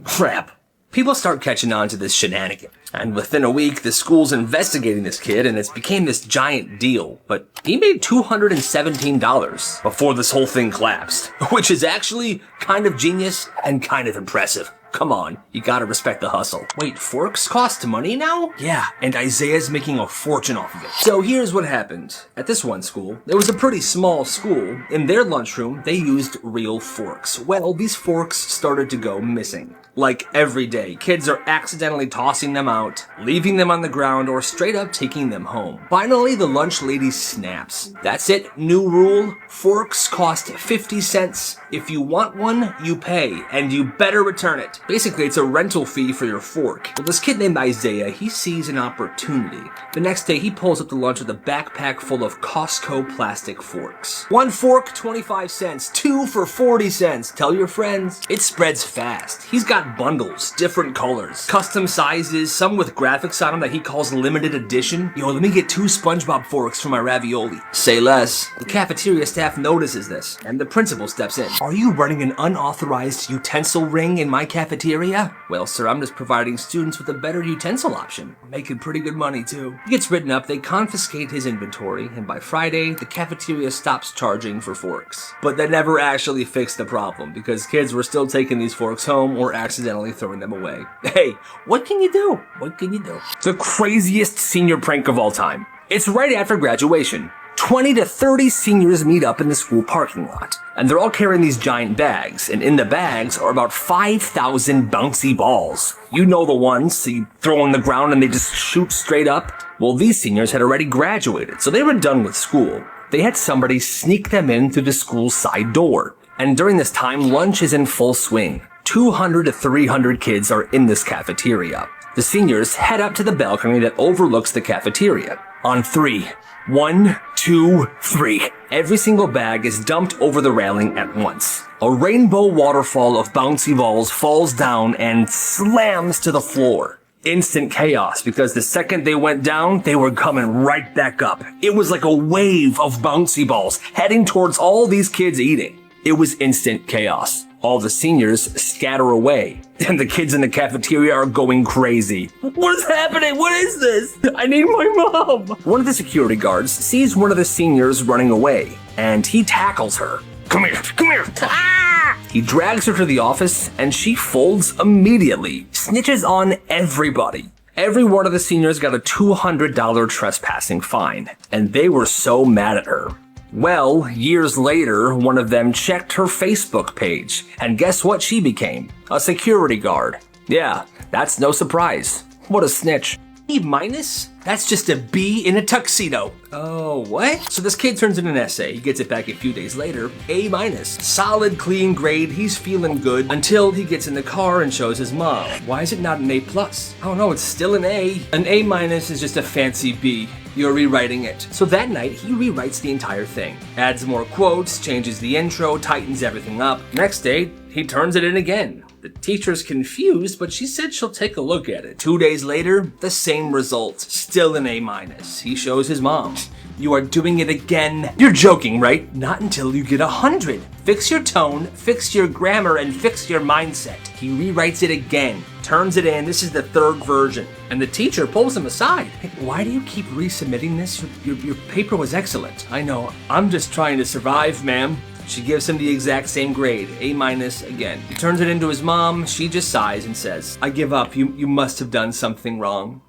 Crap. People start catching on to this shenanigan. And within a week, the school's investigating this kid, and it's became this giant deal. But he made $217 before this whole thing collapsed. Which is actually kind of genius and kind of impressive. Come on, you gotta respect the hustle. Wait, forks cost money now? Yeah, and Isaiah's making a fortune off of it. So here's what happened. At this one school, there was a pretty small school. In their lunchroom, they used real forks. Well, these forks started to go missing. Like every day, kids are accidentally tossing them out, leaving them on the ground, or straight up taking them home. Finally, the lunch lady snaps. That's it, new rule. Forks cost 50 cents. If you want one, you pay, and you better return it. Basically, it's a rental fee for your fork. Well, this kid named Isaiah, he sees an opportunity. The next day, he pulls up to lunch with a backpack full of Costco plastic forks. One fork, 25 cents. Two for 40 cents. Tell your friends. It spreads fast. He's got bundles, different colors, custom sizes, some with graphics on them that he calls limited edition. Yo, let me get 2 SpongeBob forks for my ravioli. Say less. The cafeteria staff notices this, and the principal steps in. Are you running an unauthorized utensil ring in my cafeteria? Well, sir, I'm just providing students with a better utensil option. Making pretty good money, too. He gets written up, they confiscate his inventory, and by Friday, the cafeteria stops charging for forks. But that never actually fixed the problem, because kids were still taking these forks home or accidentally throwing them away. Hey, what can you do? What can you do? The craziest senior prank of all time. It's right after graduation. 20 to 30 seniors meet up in the school parking lot. And they're all carrying these giant bags. And in the bags are about 5,000 bouncy balls. You know the ones you throw on the ground and they just shoot straight up? Well, these seniors had already graduated, so they were done with school. They had somebody sneak them in through the school's side door. And during this time, lunch is in full swing. 200 to 300 kids are in this cafeteria. The seniors head up to the balcony that overlooks the cafeteria. On 3. 1, 2, 3. Every single bag is dumped over the railing at once. A rainbow waterfall of bouncy balls falls down and slams to the floor. Instant chaos, because the second they went down, they were coming right back up. It was like a wave of bouncy balls heading towards all these kids eating. It was instant chaos. All the seniors scatter away, and the kids in the cafeteria are going crazy. What is happening? What is this? I need my mom. One of the security guards sees one of the seniors running away, and he tackles her. Come here, come here. Ah! He drags her to the office, and she folds immediately, snitches on everybody. Every one of the seniors got a $200 trespassing fine, and they were so mad at her. Well, years later, one of them checked her Facebook page, and guess what she became? A security guard. Yeah, that's no surprise. What a snitch. A minus? That's just a B in a tuxedo. Oh, what? So this kid turns in an essay, he gets it back a few days later, A minus. Solid, clean grade, he's feeling good, until he gets in the car and shows his mom. Why is it not an A plus? I don't know, it's still an A. An A minus is just a fancy B. You're rewriting it. So that night, he rewrites the entire thing. Adds more quotes, changes the intro, tightens everything up. Next day, he turns it in again. The teacher's confused, but she said she'll take a look at it. 2 days later, the same result. Still an A minus. He shows his mom. You are doing it again. You're joking, right? Not until you get 100. Fix your tone, fix your grammar, and fix your mindset. He rewrites it again, turns it in. This is the third version. And the teacher pulls him aside. Hey, why do you keep resubmitting this? Your paper was excellent. I know. I'm just trying to survive, ma'am. She gives him the exact same grade, A minus again. He turns it into his mom. She just sighs and says, I give up. You must have done something wrong.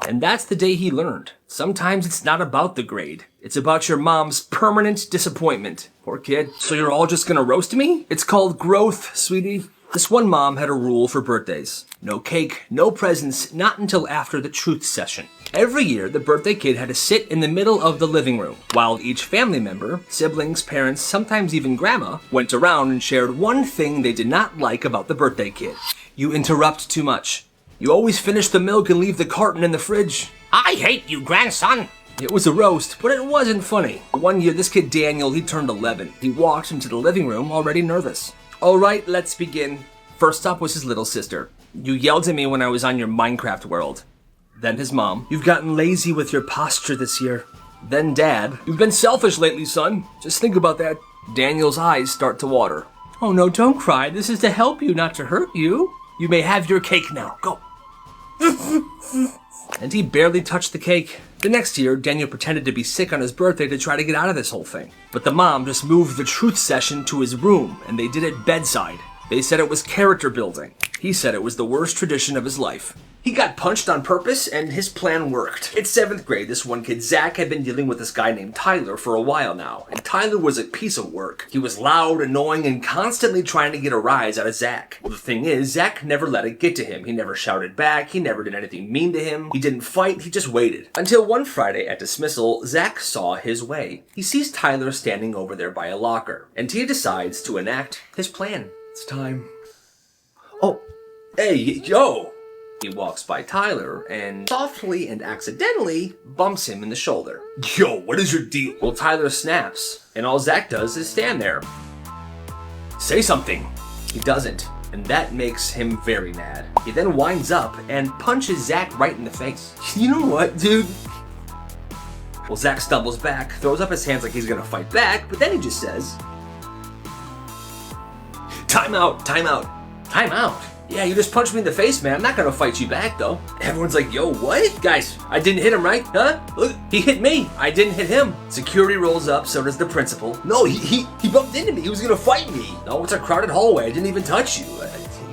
And that's the day he learned. Sometimes it's not about the grade. It's about your mom's permanent disappointment. Poor kid. So you're all just gonna roast me? It's called growth, sweetie. This one mom had a rule for birthdays. No cake, no presents, not until after the truth session. Every year, the birthday kid had to sit in the middle of the living room, while each family member, siblings, parents, sometimes even grandma, went around and shared one thing they did not like about the birthday kid. You interrupt too much. You always finish the milk and leave the carton in the fridge. I hate you, grandson. It was a roast, but it wasn't funny. One year, this kid Daniel, he turned 11. He walked into the living room already nervous. All right, let's begin. First up was his little sister. You yelled at me when I was on your Minecraft world. Then his mom. You've gotten lazy with your posture this year. Then Dad. You've been selfish lately, son. Just think about that. Daniel's eyes start to water. Oh no, don't cry. This is to help you, not to hurt you. You may have your cake now. Go. And he barely touched the cake. The next year, Daniel pretended to be sick on his birthday to try to get out of this whole thing. But the mom just moved the truth session to his room, and they did it bedside. They said it was character building. He said it was the worst tradition of his life. He got punched on purpose, and his plan worked. In 7th grade, this one kid, Zach, had been dealing with this guy named Tyler for a while now, and Tyler was a piece of work. He was loud, annoying, and constantly trying to get a rise out of Zach. Well, the thing is, Zach never let it get to him. He never shouted back. He never did anything mean to him. He didn't fight. He just waited. Until one Friday at dismissal, Zach saw his way. He sees Tyler standing over there by a locker, and he decides to enact his plan. It's time. Oh, hey, yo! He walks by Tyler and softly and accidentally bumps him in the shoulder. Yo, what is your deal? Well, Tyler snaps, and all Zach does is stand there. Say something. He doesn't, and that makes him very mad. He then winds up and punches Zach right in the face. You know what, dude? Well, Zach stumbles back, throws up his hands like he's gonna fight back, but then he just says, Time out, time out, time out. Yeah, you just punched me in the face, man. I'm not gonna fight you back, though. Everyone's like, yo, what? Guys, I didn't hit him, right? Huh? Look, he hit me. I didn't hit him. Security rolls up, so does the principal. No, he bumped into me. He was gonna fight me. No, it's a crowded hallway. I didn't even touch you.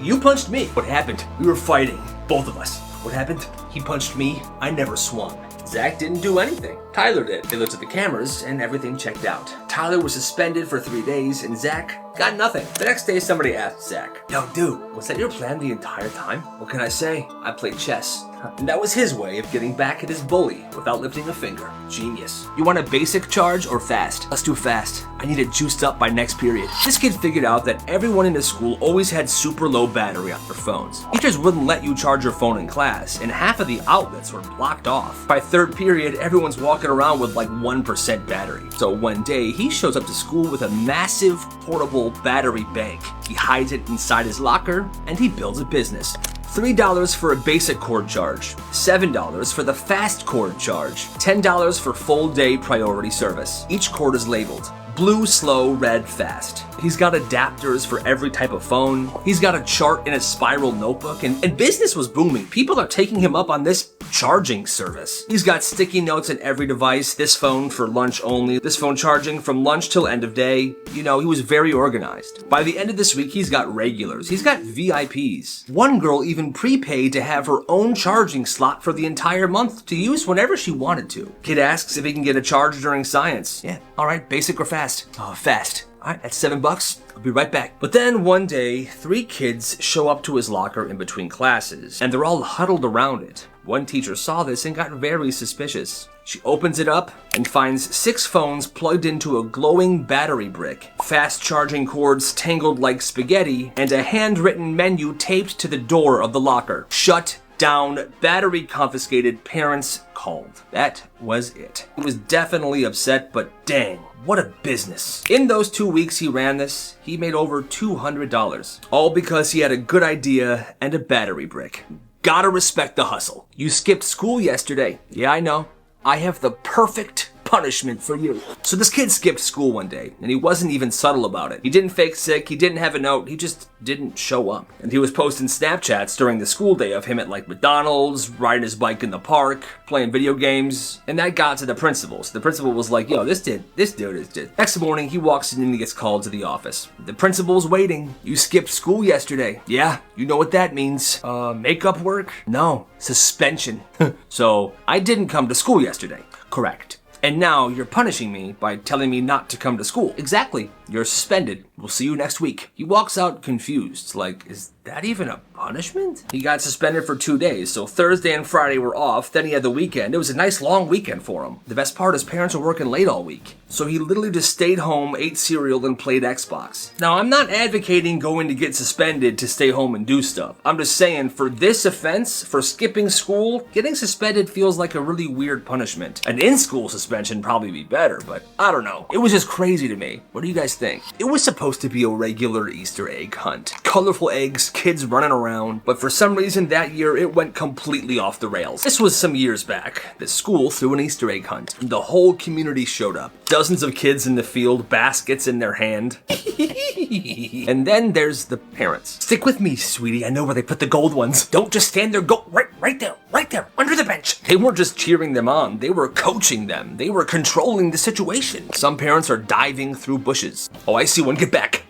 You punched me. What happened? We were fighting. Both of us. What happened? He punched me. I never swung. Zach didn't do anything. Tyler did. They looked at the cameras, and everything checked out. Tyler was suspended for 3 days, and Zach Got nothing. The next day, somebody asked Zach, "Yo, dude, was that your plan the entire time?" "What can I say? I played chess." And that was his way of getting back at his bully without lifting a finger. Genius. You want a basic charge or fast? Let's do fast. I need it juiced up by next period. This kid figured out that everyone in his school always had super low battery on their phones. Teachers wouldn't let you charge your phone in class, and half of the outlets were blocked off. By third period, everyone's walking around with like 1% battery. So one day, he shows up to school with a massive portable battery bank. He hides it inside his locker, and he builds a business. $3 for a basic cord charge, $7 for the fast cord charge, $10 for full day priority service. Each cord is labeled blue, slow, red, fast. He's got adapters for every type of phone. He's got a chart in a spiral notebook, and business was booming. People are taking him up on this charging service. He's got sticky notes in every device, this phone for lunch only, this phone charging from lunch till end of day. You know, he was very organized. By the end of this week, he's got regulars. He's got VIPs. One girl even prepaid to have her own charging slot for the entire month to use whenever she wanted to. Kid asks if he can get a charge during science. Yeah, all right, basic or fast? Oh, fast. All right, that's $7. I'll be right back. But then one day, 3 kids show up to his locker in between classes, and they're all huddled around it. One teacher saw this and got very suspicious. She opens it up and finds 6 phones plugged into a glowing battery brick, fast charging cords tangled like spaghetti, and a handwritten menu taped to the door of the locker. Shut down, battery confiscated, parents called. That was it. He was definitely upset, but dang, what a business. In those 2 weeks he ran this, he made over $200. All because he had a good idea and a battery brick. Gotta respect the hustle. You skipped school yesterday. Yeah, I know. I have the perfect punishment for you. So this kid skipped school one day, and he wasn't even subtle about it. He didn't fake sick, he didn't have a note, he just didn't show up. And he was posting Snapchats during the school day of him at like McDonald's, riding his bike in the park, playing video games, and that got to the principal. So the principal was like, yo, this dude is dead. Next morning, he walks in and he gets called to the office. The principal's waiting. You skipped school yesterday. Yeah, you know what that means. Makeup work? No, suspension. So I didn't come to school yesterday. Correct. And now you're punishing me by telling me not to come to school. Exactly. You're suspended. We'll see you next week. He walks out confused, like, is that even a punishment? He got suspended for 2 days, so Thursday and Friday were off, then he had the weekend. It was a nice long weekend for him. The best part, his parents were working late all week. So he literally just stayed home, ate cereal, and played Xbox. Now, I'm not advocating going to get suspended to stay home and do stuff. I'm just saying, for this offense, for skipping school, getting suspended feels like a really weird punishment. An in-school suspension probably be better, but I don't know. It was just crazy to me. What do you guys think? It was supposed to be a regular Easter egg hunt. Colorful eggs, kids running around, but for some reason that year it went completely off the rails. This was some years back. The school threw an Easter egg hunt, and the whole community showed up. Dozens of kids in the field, baskets in their hand. And then there's the parents. Stick with me, sweetie. I know where they put the gold ones. Don't just stand there. Go right there, under the bench. They weren't just cheering them on. They were coaching them. They were controlling the situation. Some parents are diving through bushes. Oh, I see one. Get back.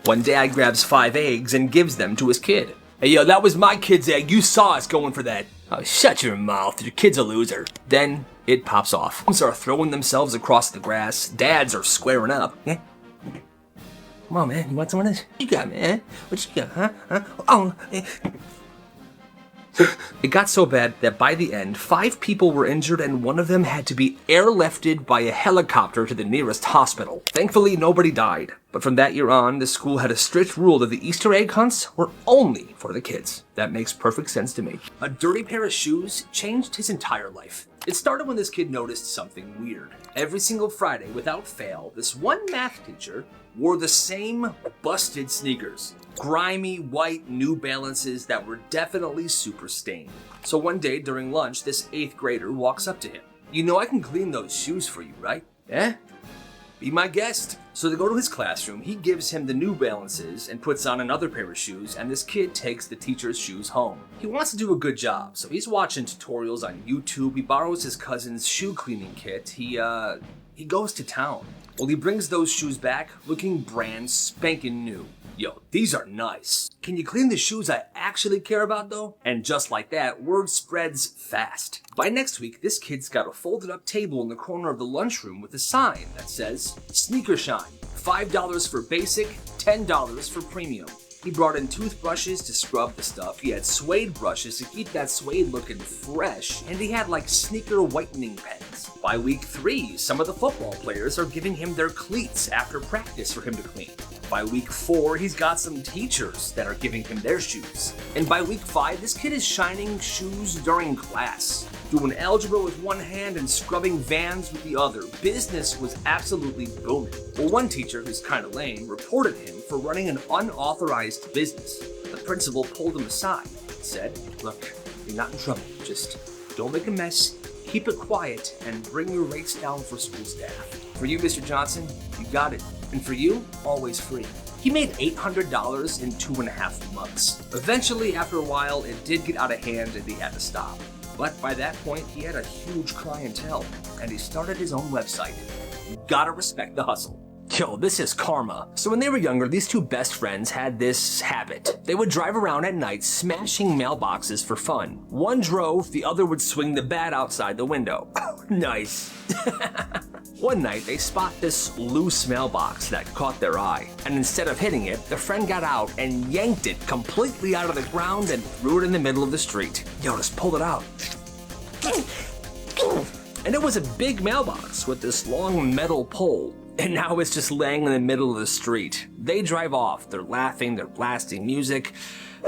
One dad grabs 5 eggs and gives them to his kid. Hey, yo, that was my kid's egg. You saw us going for that. Oh, shut your mouth. Your kid's a loser. Then it pops off. Moms are throwing themselves across the grass. Dads are squaring up. Yeah. Come on, man. You want some of this? What you got, man? What you got, huh? Oh. It got so bad that by the end, 5 people were injured and one of them had to be airlifted by a helicopter to the nearest hospital. Thankfully, nobody died. But from that year on, the school had a strict rule that the Easter egg hunts were only for the kids. That makes perfect sense to me. A dirty pair of shoes changed his entire life. It started when this kid noticed something weird. Every single Friday, without fail, this one math teacher wore the same busted sneakers. Grimy, white New Balances that were definitely super stained. So one day during lunch, this 8th grader walks up to him. You know I can clean those shoes for you, right? Eh? Be my guest. So they go to his classroom, he gives him the New Balances and puts on another pair of shoes, and this kid takes the teacher's shoes home. He wants to do a good job, so he's watching tutorials on YouTube, he borrows his cousin's shoe cleaning kit, he goes to town. Well, he brings those shoes back looking brand spanking new. Yo, these are nice. Can you clean the shoes I actually care about though? And just like that, word spreads fast. By next week, this kid's got a folded up table in the corner of the lunchroom with a sign that says, Sneaker Shine, $5 for basic, $10 for premium. He brought in toothbrushes to scrub the stuff, he had suede brushes to keep that suede looking fresh, and he had like sneaker whitening pens. By week 3, some of the football players are giving him their cleats after practice for him to clean. By week 4, he's got some teachers that are giving him their shoes. And by week 5, this kid is shining shoes during class, doing algebra with one hand and scrubbing Vans with the other. Business was absolutely booming. Well, one teacher, who's kind of lame, reported him for running an unauthorized business. The principal pulled him aside and said, look, you're not in trouble. Just don't make a mess, keep it quiet, and bring your rates down for school staff. For you, Mr. Johnson, you got it. And for you, always free. He made $800 in 2.5 months. Eventually, after a while, it did get out of hand and he had to stop. But by that point, he had a huge clientele, and he started his own website. You gotta respect the hustle. Yo, this is karma. So when they were younger, these two best friends had this habit. They would drive around at night smashing mailboxes for fun. One drove, the other would swing the bat outside the window. Nice. One night, they spot this loose mailbox that caught their eye, and instead of hitting it, their friend got out and yanked it completely out of the ground and threw it in the middle of the street. Yo, just pulled it out. And it was a big mailbox with this long metal pole. And now it's just laying in the middle of the street. They drive off, they're laughing, they're blasting music.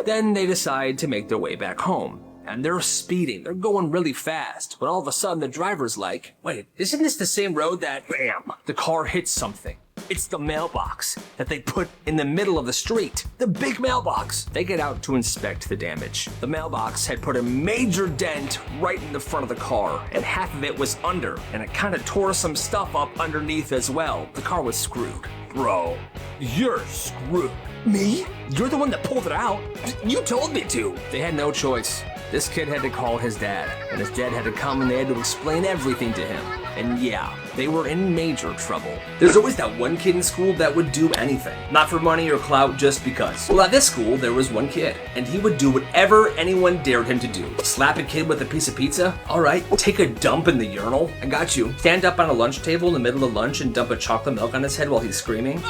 Then they decide to make their way back home. And they're speeding, they're going really fast. But all of a sudden the driver's like, wait, isn't this the same road that, bam, the car hits something? It's the mailbox that they put in the middle of the street. The big mailbox. They get out to inspect the damage. The mailbox had put a major dent right in the front of the car, and half of it was under, and it kind of tore some stuff up underneath as well. The car was screwed. Bro, you're screwed. Me? You're the one that pulled it out. You told me to. They had no choice. This kid had to call his dad, and his dad had to come and they had to explain everything to him. And yeah, they were in major trouble. There's always that one kid in school that would do anything. Not for money or clout, just because. Well, at this school, there was one kid, and he would do whatever anyone dared him to do. Slap a kid with a piece of pizza? Alright. Take a dump in the urinal? I got you. Stand up on a lunch table in the middle of lunch and dump a chocolate milk on his head while he's screaming?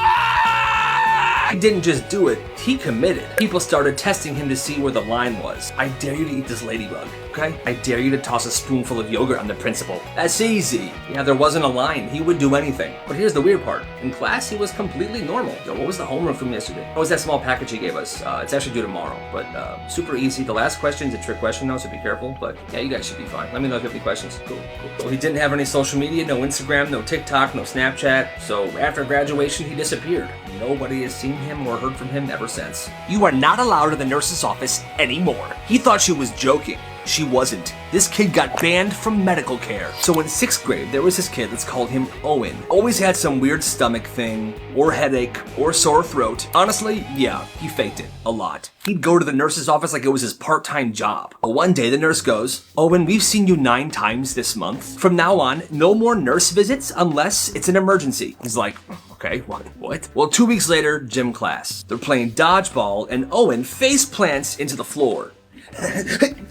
He didn't just do it, he committed. People started testing him to see where the line was. I dare you to eat this ladybug, okay? I dare you to toss a spoonful of yogurt on the principal. That's easy. Yeah, there wasn't a line. He would do anything. But here's the weird part. In class, he was completely normal. Yo, what was the homework from yesterday? What was that small package he gave us? It's actually due tomorrow, but super easy. The last question's a trick question though, so be careful. But yeah, you guys should be fine. Let me know if you have any questions. Cool. Well, he didn't have any social media, no Instagram, no TikTok, no Snapchat. So after graduation, he disappeared. Nobody has seen him or heard from him ever since. You are not allowed in the nurse's office anymore. He thought she was joking. She wasn't. This kid got banned from medical care. So in 6th grade, there was this kid, let's call him Owen. Always had some weird stomach thing, or headache, or sore throat. Honestly, yeah, he faked it a lot. He'd go to the nurse's office like it was his part-time job. But one day the nurse goes, Owen, we've seen you 9 times this month. From now on, no more nurse visits unless it's an emergency. He's like, okay, what? Well, 2 weeks later, gym class. They're playing dodgeball and Owen face plants into the floor.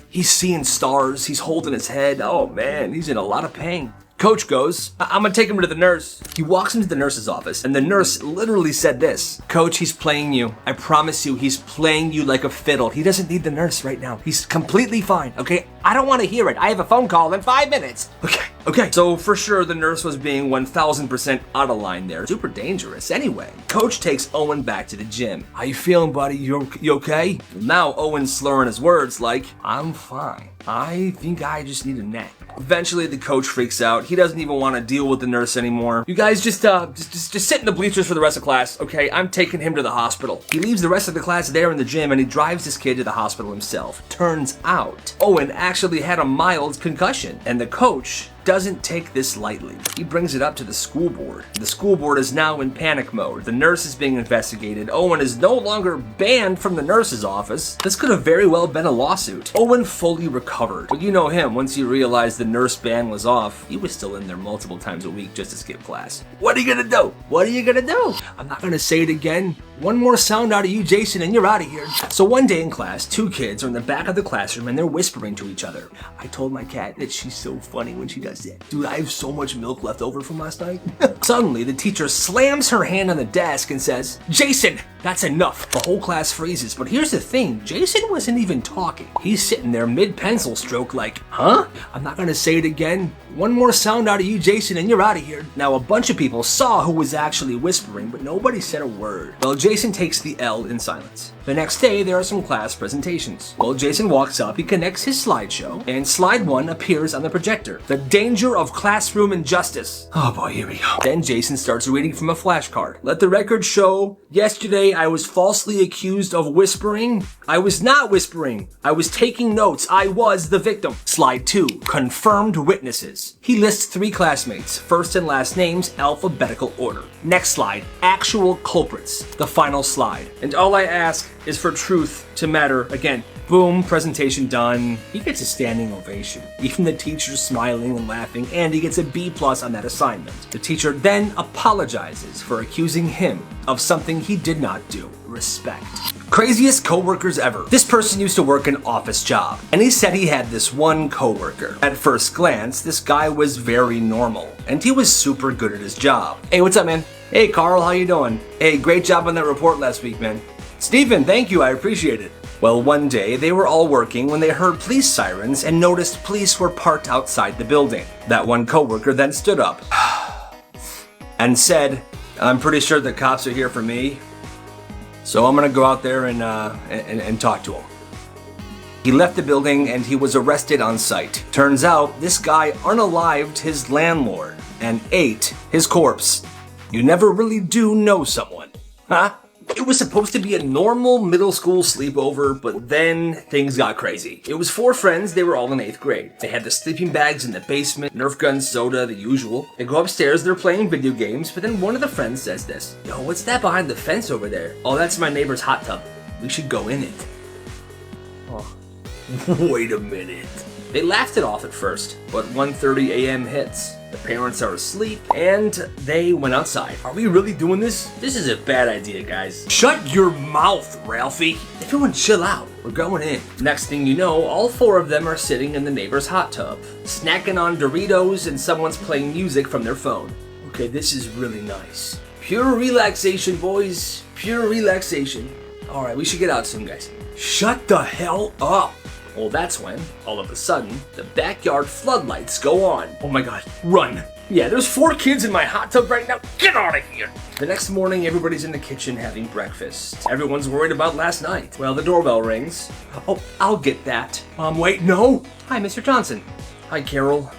He's seeing stars, he's holding his head. Oh man, he's in a lot of pain. Coach goes, I'm gonna take him to the nurse. He walks into the nurse's office and the nurse literally said this, Coach, he's playing you. I promise you, he's playing you like a fiddle. He doesn't need the nurse right now. He's completely fine, okay? I don't wanna hear it. I have a phone call in 5 minutes. Okay. So for sure, the nurse was being 1000% out of line there. Super dangerous. Anyway, Coach takes Owen back to the gym. How you feeling, buddy? You okay? Now Owen's slurring his words like, I'm fine. I think I just need a nap. Eventually, the coach freaks out. He doesn't even want to deal with the nurse anymore. You guys just sit in the bleachers for the rest of class, okay? I'm taking him to the hospital. He leaves the rest of the class there in the gym and he drives this kid to the hospital himself. Turns out, Owen actually had a mild concussion, and the coach doesn't take this lightly. He brings it up to the school board. The school board is now in panic mode. The nurse is being investigated. Owen is no longer banned from the nurse's office. This could have very well been a lawsuit. Owen fully recovered. But you know him, once he realized the nurse ban was off, he was still in there multiple times a week just to skip class. What are you gonna do? What are you gonna do? I'm not gonna say it again. One more sound out of you, Jason, and you're out of here. So one day in class, two kids are in the back of the classroom and they're whispering to each other. I told my cat that she's so funny when she does that. Dude, I have so much milk left over from last night. Suddenly, the teacher slams her hand on the desk and says, Jason, that's enough. The whole class freezes, but here's the thing, Jason wasn't even talking. He's sitting there mid-pencil stroke like, huh? I'm not gonna say it again. One more sound out of you, Jason, and you're out of here. Now, a bunch of people saw who was actually whispering, but nobody said a word. Well, Jason takes the L in silence. The next day, there are some class presentations. Well, Jason walks up, he connects his slideshow, and slide 1 appears on the projector. The danger of classroom injustice. Oh boy, here we go. Then Jason starts reading from a flashcard. Let the record show, yesterday I was falsely accused of whispering. I was not whispering. I was taking notes. I was the victim. Slide 2, confirmed witnesses. He lists 3 classmates, first and last names, alphabetical order. Next slide, actual culprits. The final slide. And all I ask is for truth to matter again. Boom, presentation done. He gets a standing ovation. Even the teacher's smiling and laughing, and he gets a B+ on that assignment. The teacher then apologizes for accusing him of something he did not do. Respect. Craziest coworkers ever. This person used to work an office job, and he said he had this one coworker. At first glance, this guy was very normal, and he was super good at his job. Hey, what's up, man? Hey, Carl, how you doing? Hey, great job on that report last week, man. Steven, thank you, I appreciate it. Well, one day, they were all working when they heard police sirens and noticed police were parked outside the building. That one coworker then stood up and said, I'm pretty sure the cops are here for me, so I'm gonna go out there and talk to them. He left the building and he was arrested on site. Turns out, this guy unalived his landlord and ate his corpse. You never really do know someone, huh? It was supposed to be a normal middle school sleepover, but then things got crazy. It was 4 friends, they were all in 8th grade. They had the sleeping bags in the basement, Nerf guns, soda, the usual. They go upstairs, they're playing video games, but then one of the friends says this. Yo, what's that behind the fence over there? Oh, that's my neighbor's hot tub. We should go in it. Oh, wait a minute. They laughed it off at first, but 1:30 a.m. hits. The parents are asleep, and they went outside. Are we really doing this? This is a bad idea, guys. Shut your mouth, Ralphie. Everyone chill out. We're going in. Next thing you know, all 4 of them are sitting in the neighbor's hot tub, snacking on Doritos, and someone's playing music from their phone. Okay, this is really nice. Pure relaxation, boys. Pure relaxation. All right, we should get out soon, guys. Shut the hell up. Well, that's when, all of a sudden, the backyard floodlights go on. Oh my god, run. Yeah, there's 4 kids in my hot tub right now. Get out of here. The next morning, everybody's in the kitchen having breakfast. Everyone's worried about last night. Well, the doorbell rings. Oh, I'll get that. Wait, no. Hi, Mr. Johnson. Hi, Carol.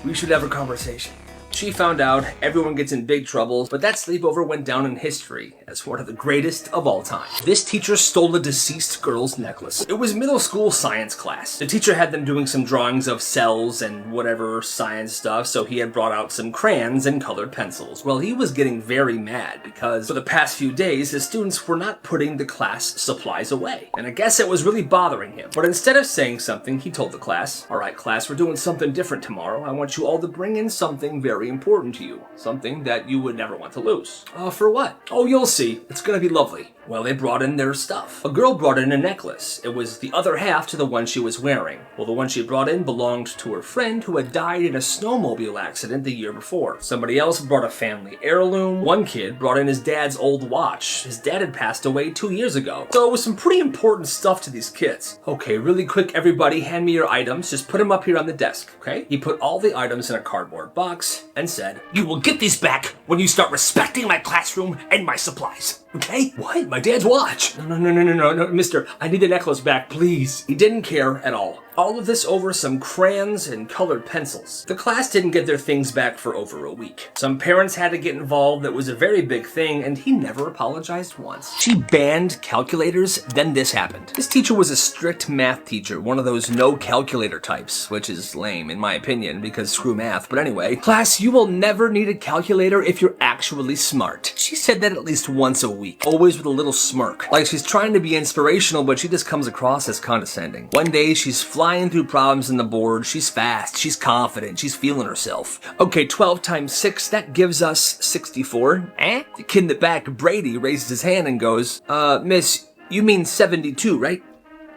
We should have a conversation. She found out everyone gets in big trouble, but that sleepover went down in history as one of the greatest of all time. This teacher stole a deceased girl's necklace. It was middle school science class. The teacher had them doing some drawings of cells and whatever science stuff, so he had brought out some crayons and colored pencils. Well, he was getting very mad because for the past few days, the students were not putting the class supplies away. And I guess it was really bothering him. But instead of saying something, he told the class, all right, class, we're doing something different tomorrow. I want you all to bring in something very important to you. Something that you would never want to lose. For what? Oh, you'll see. It's gonna be lovely. Well, they brought in their stuff. A girl brought in a necklace. It was the other half to the one she was wearing. Well, the one she brought in belonged to her friend who had died in a snowmobile accident the year before. Somebody else brought a family heirloom. One kid brought in his dad's old watch. His dad had passed away 2 years ago. So it was some pretty important stuff to these kids. Okay, really quick, everybody, hand me your items. Just put them up here on the desk, okay? He put all the items in a cardboard box and said, you will get these back when you start respecting my classroom and my supplies. Okay? What? My dad's watch. No, mister. I need the necklace back, please. He didn't care at all. All of this over some crayons and colored pencils. The class didn't get their things back for over a week. Some parents had to get involved. It was a very big thing, and he never apologized once. She banned calculators, then this happened. This teacher was a strict math teacher, one of those no calculator types, which is lame in my opinion, because screw math. But anyway, class, you will never need a calculator if you're actually smart. She said that at least once a week, always with a little smirk. Like she's trying to be inspirational, but she just comes across as condescending. One day, she's flying through problems on the board. She's fast, she's confident, she's feeling herself. Okay, 12 times 6, that gives us 64. Eh? The kid in the back, Brady, raises his hand and goes, miss, you mean 72, right?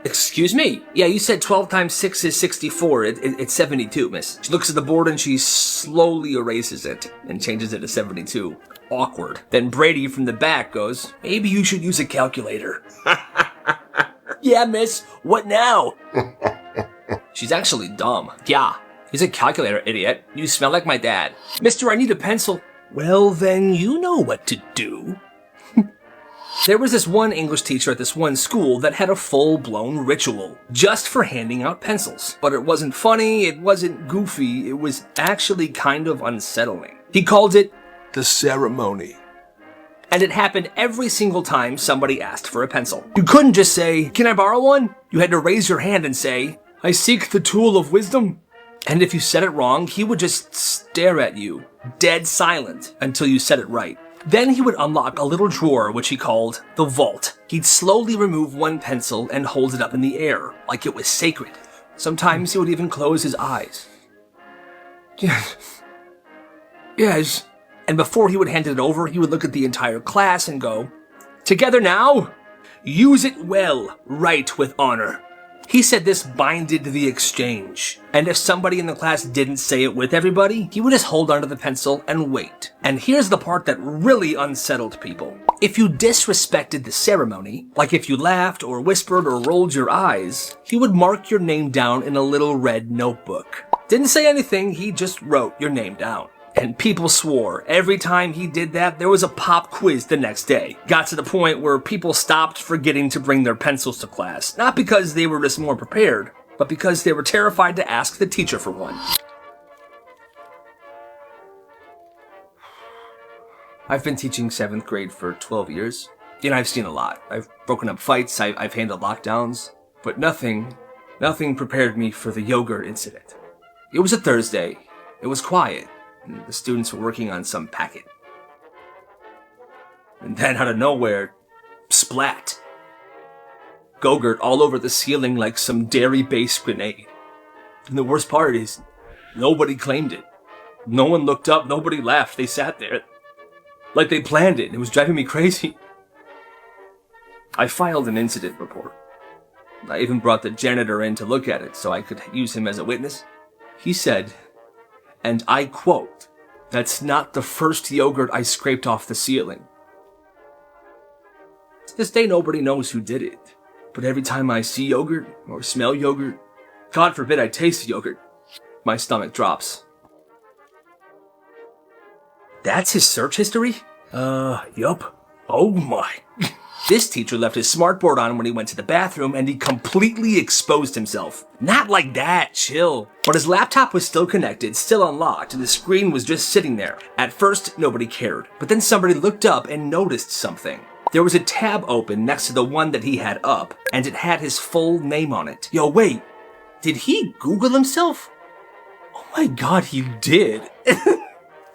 Excuse me? Yeah, you said 12 times 6 is 64. It's 72, miss. She looks at the board and she slowly erases it and changes it to 72. Awkward. Then Brady from the back goes, maybe you should use a calculator. Yeah, miss. What now? She's actually dumb. Yeah, use a calculator, idiot. You smell like my dad. Mister, I need a pencil. Well, then you know what to do. There was this one English teacher at this one school that had a full-blown ritual just for handing out pencils. But it wasn't funny, it wasn't goofy, it was actually kind of unsettling. He called it the ceremony. And it happened every single time somebody asked for a pencil. You couldn't just say, can I borrow one? You had to raise your hand and say, I seek the tool of wisdom. And if you said it wrong, he would just stare at you, dead silent, until you said it right. Then he would unlock a little drawer, which he called the vault. He'd slowly remove one pencil and hold it up in the air, like it was sacred. Sometimes he would even close his eyes. Yes. Yes. And before he would hand it over, he would look at the entire class and go, together now, use it well, write with honor. He said this binded the exchange, and if somebody in the class didn't say it with everybody, he would just hold onto the pencil and wait. And here's the part that really unsettled people. If you disrespected the ceremony, like if you laughed or whispered or rolled your eyes, he would mark your name down in a little red notebook. Didn't say anything, he just wrote your name down. And people swore. Every time he did that, there was a pop quiz the next day. Got to the point where people stopped forgetting to bring their pencils to class. Not because they were just more prepared, but because they were terrified to ask the teacher for one. I've been teaching 7th grade for 12 years. And I've seen a lot. I've broken up fights, I've handled lockdowns. But nothing prepared me for the yogurt incident. It was a Thursday. It was quiet. The students were working on some packet. And then out of nowhere, splat. Go-gurt all over the ceiling like some dairy-based grenade. And the worst part is, nobody claimed it. No one looked up, nobody laughed, they sat there. Like they planned it, it was driving me crazy. I filed an incident report. I even brought the janitor in to look at it so I could use him as a witness. He said, and I quote, that's not the first yogurt I scraped off the ceiling. To this day, nobody knows who did it. But every time I see yogurt or smell yogurt, God forbid I taste yogurt, my stomach drops. That's his search history? Yup. Oh my. This teacher left his smartboard on when he went to the bathroom and he completely exposed himself. Not like that, chill. But his laptop was still connected, still unlocked, and the screen was just sitting there. At first, nobody cared. But then somebody looked up and noticed something. There was a tab open next to the one that he had up, and it had his full name on it. Yo, wait. Did he Google himself? Oh my god, he did.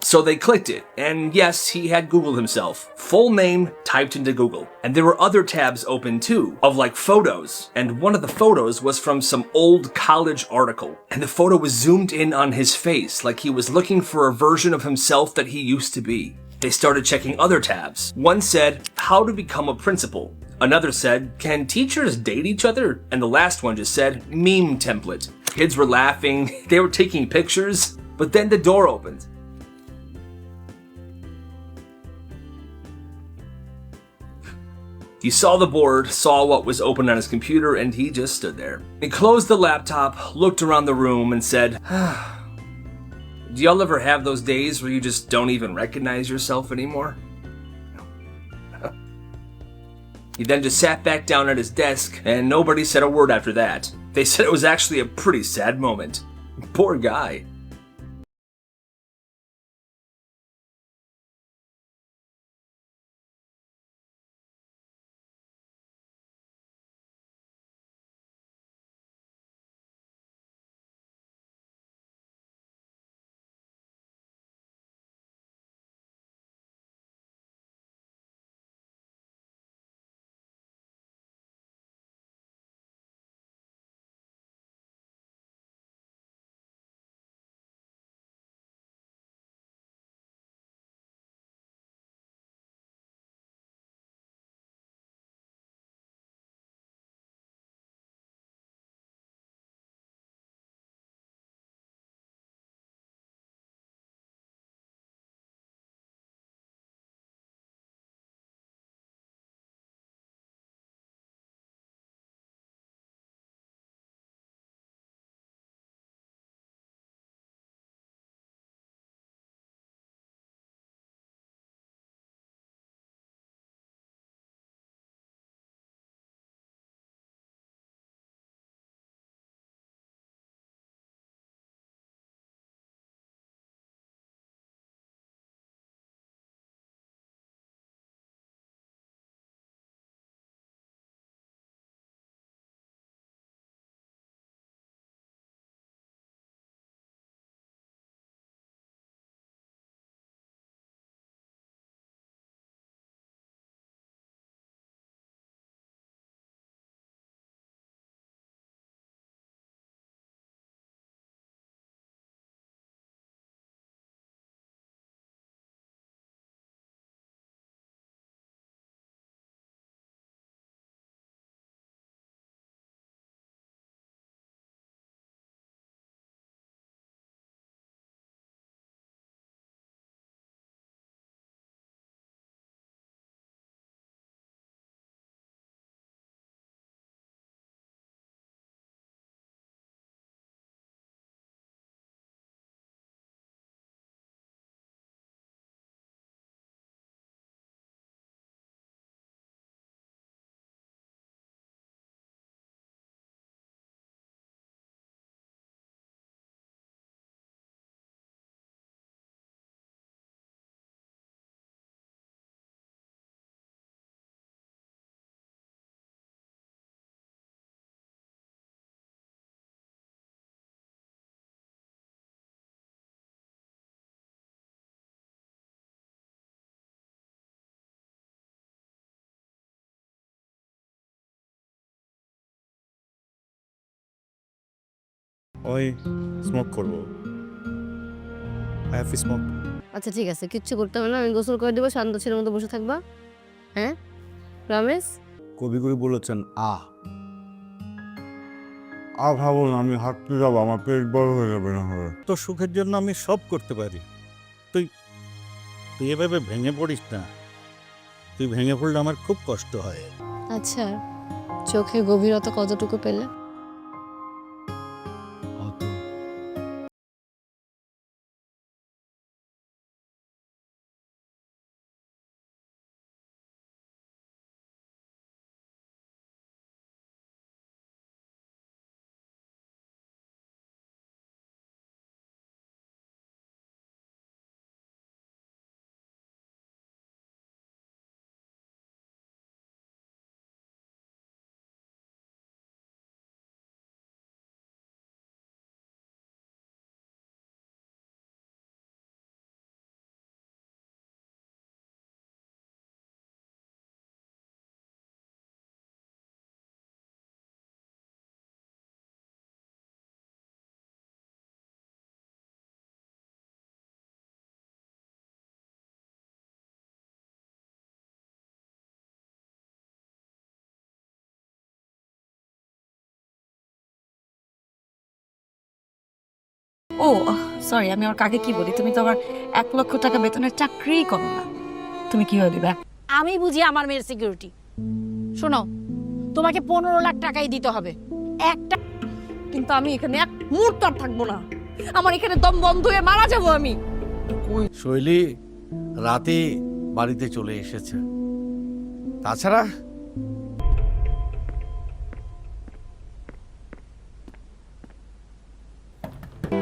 So they clicked it, and yes, he had Googled himself. Full name typed into Google. And there were other tabs open too, of like photos. And one of the photos was from some old college article. And the photo was zoomed in on his face, like he was looking for a version of himself that he used to be. They started checking other tabs. One said, how to become a principal. Another said, can teachers date each other? And the last one just said, meme template. Kids were laughing, they were taking pictures, but then the door opened. He saw the board, saw what was open on his computer, and he just stood there. He closed the laptop, looked around the room, and said, do y'all ever have those days where you just don't even recognize yourself anymore? No. He then just sat back down at his desk, and nobody said a word after that. They said it was actually a pretty sad moment. Poor guy. ওই smoke করবো। I have smoke. আচ্ছা ঠিক আছে, কিচ্ছু করতে হবে না, আমি গোসল করে দেবো, শান্ত ছেলের মতো বসে থাকবা। হ্যাঁ, প্রমিস? কবিগুরু বলেছেন ভাবুন আমি হাঁটতে যাবো, আমার পেট বড় হয়ে যাবে না হবে। তোর সুখের জন্য আমি সব করতে পারি। তুই তুই এভাবে ভেঙে পড়িস না। তুই ভেঙে পড়লে আমার খুব কষ্ট হয়। আচ্ছা, চোখে গভীরতা কতটুকু পেলে? ও সরি, আমি আমার কাকে কি বলি? তুমি তো আমার 1,00,000 টাকা বেতনের চাকরিই করো না, তুমি কি হয়ে দিবা? আমি বুঝি আমার মেয়ের সিকিউরিটি। শোনো, তোমাকে 15 লাখ টাকাই দিতে হবে একটা, কিন্তু আমি এখানে এক মুহূর্ত আর থাকবো না। আমার এখানে দম বন্ধ হয়ে মারা যাবো আমি। শৈলী রাতে বাড়িতে চলে এসেছে। তাছাড়া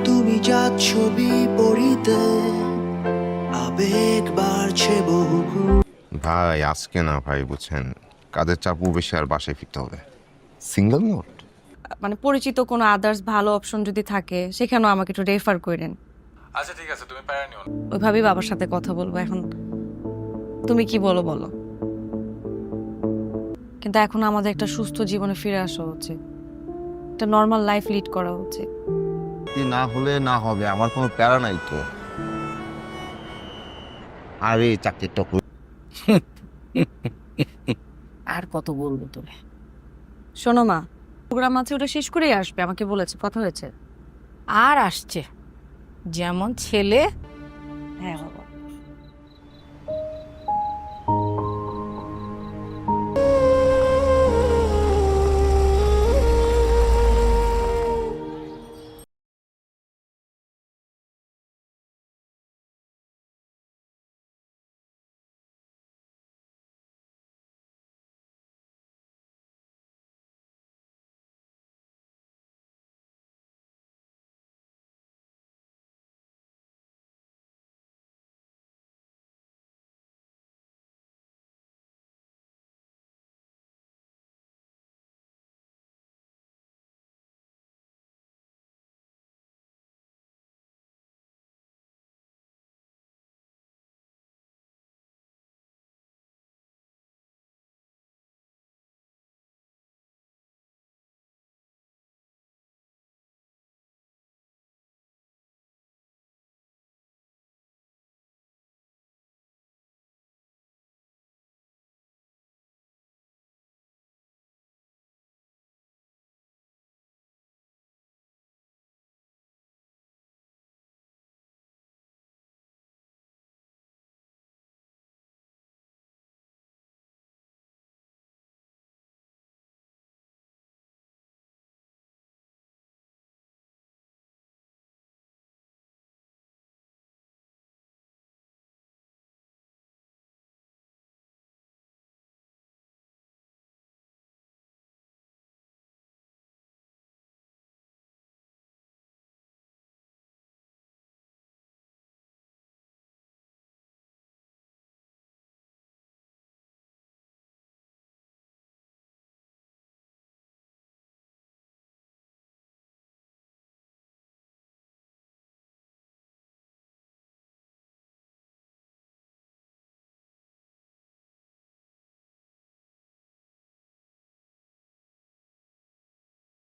তুমি যাচ্ছ বিপরীতে, আবেগ বাড়ছে বহু। ভাই আজকে না ভাই, বুঝছেন কাজের চাপও বেশি আর বাসায় ফিরতে হবে। সিঙ্গেল মোড মানে পরিচিত কোনো আদার্স ভালো অপশন যদি থাকে সেখানেও আমাকে একটু রেফার করেন। আচ্ছা ঠিক আছে, তুমি প্যারা নিও না। ওইভাবেই বাবার সাথে কথা বলবো। এখন তুমি কি বলো বলো, কিন্তু এখন আমাদের একটা সুস্থ জীবনে ফিরে আসা উচিত, একটা নর্মাল লাইফ লিড করা উচিত। না হলে না হবে, আমার কোনো প্যারা নাই তো। আরে চাকরিটা আর কত বলবো তোরে? শোনো মা, প্রোগ্রাম আছে, ওটা শেষ করেই আসবে, আমাকে বলেছে, কথা হয়েছে। আর আসছে যেমন ছেলে। হ্যাঁ বাবা।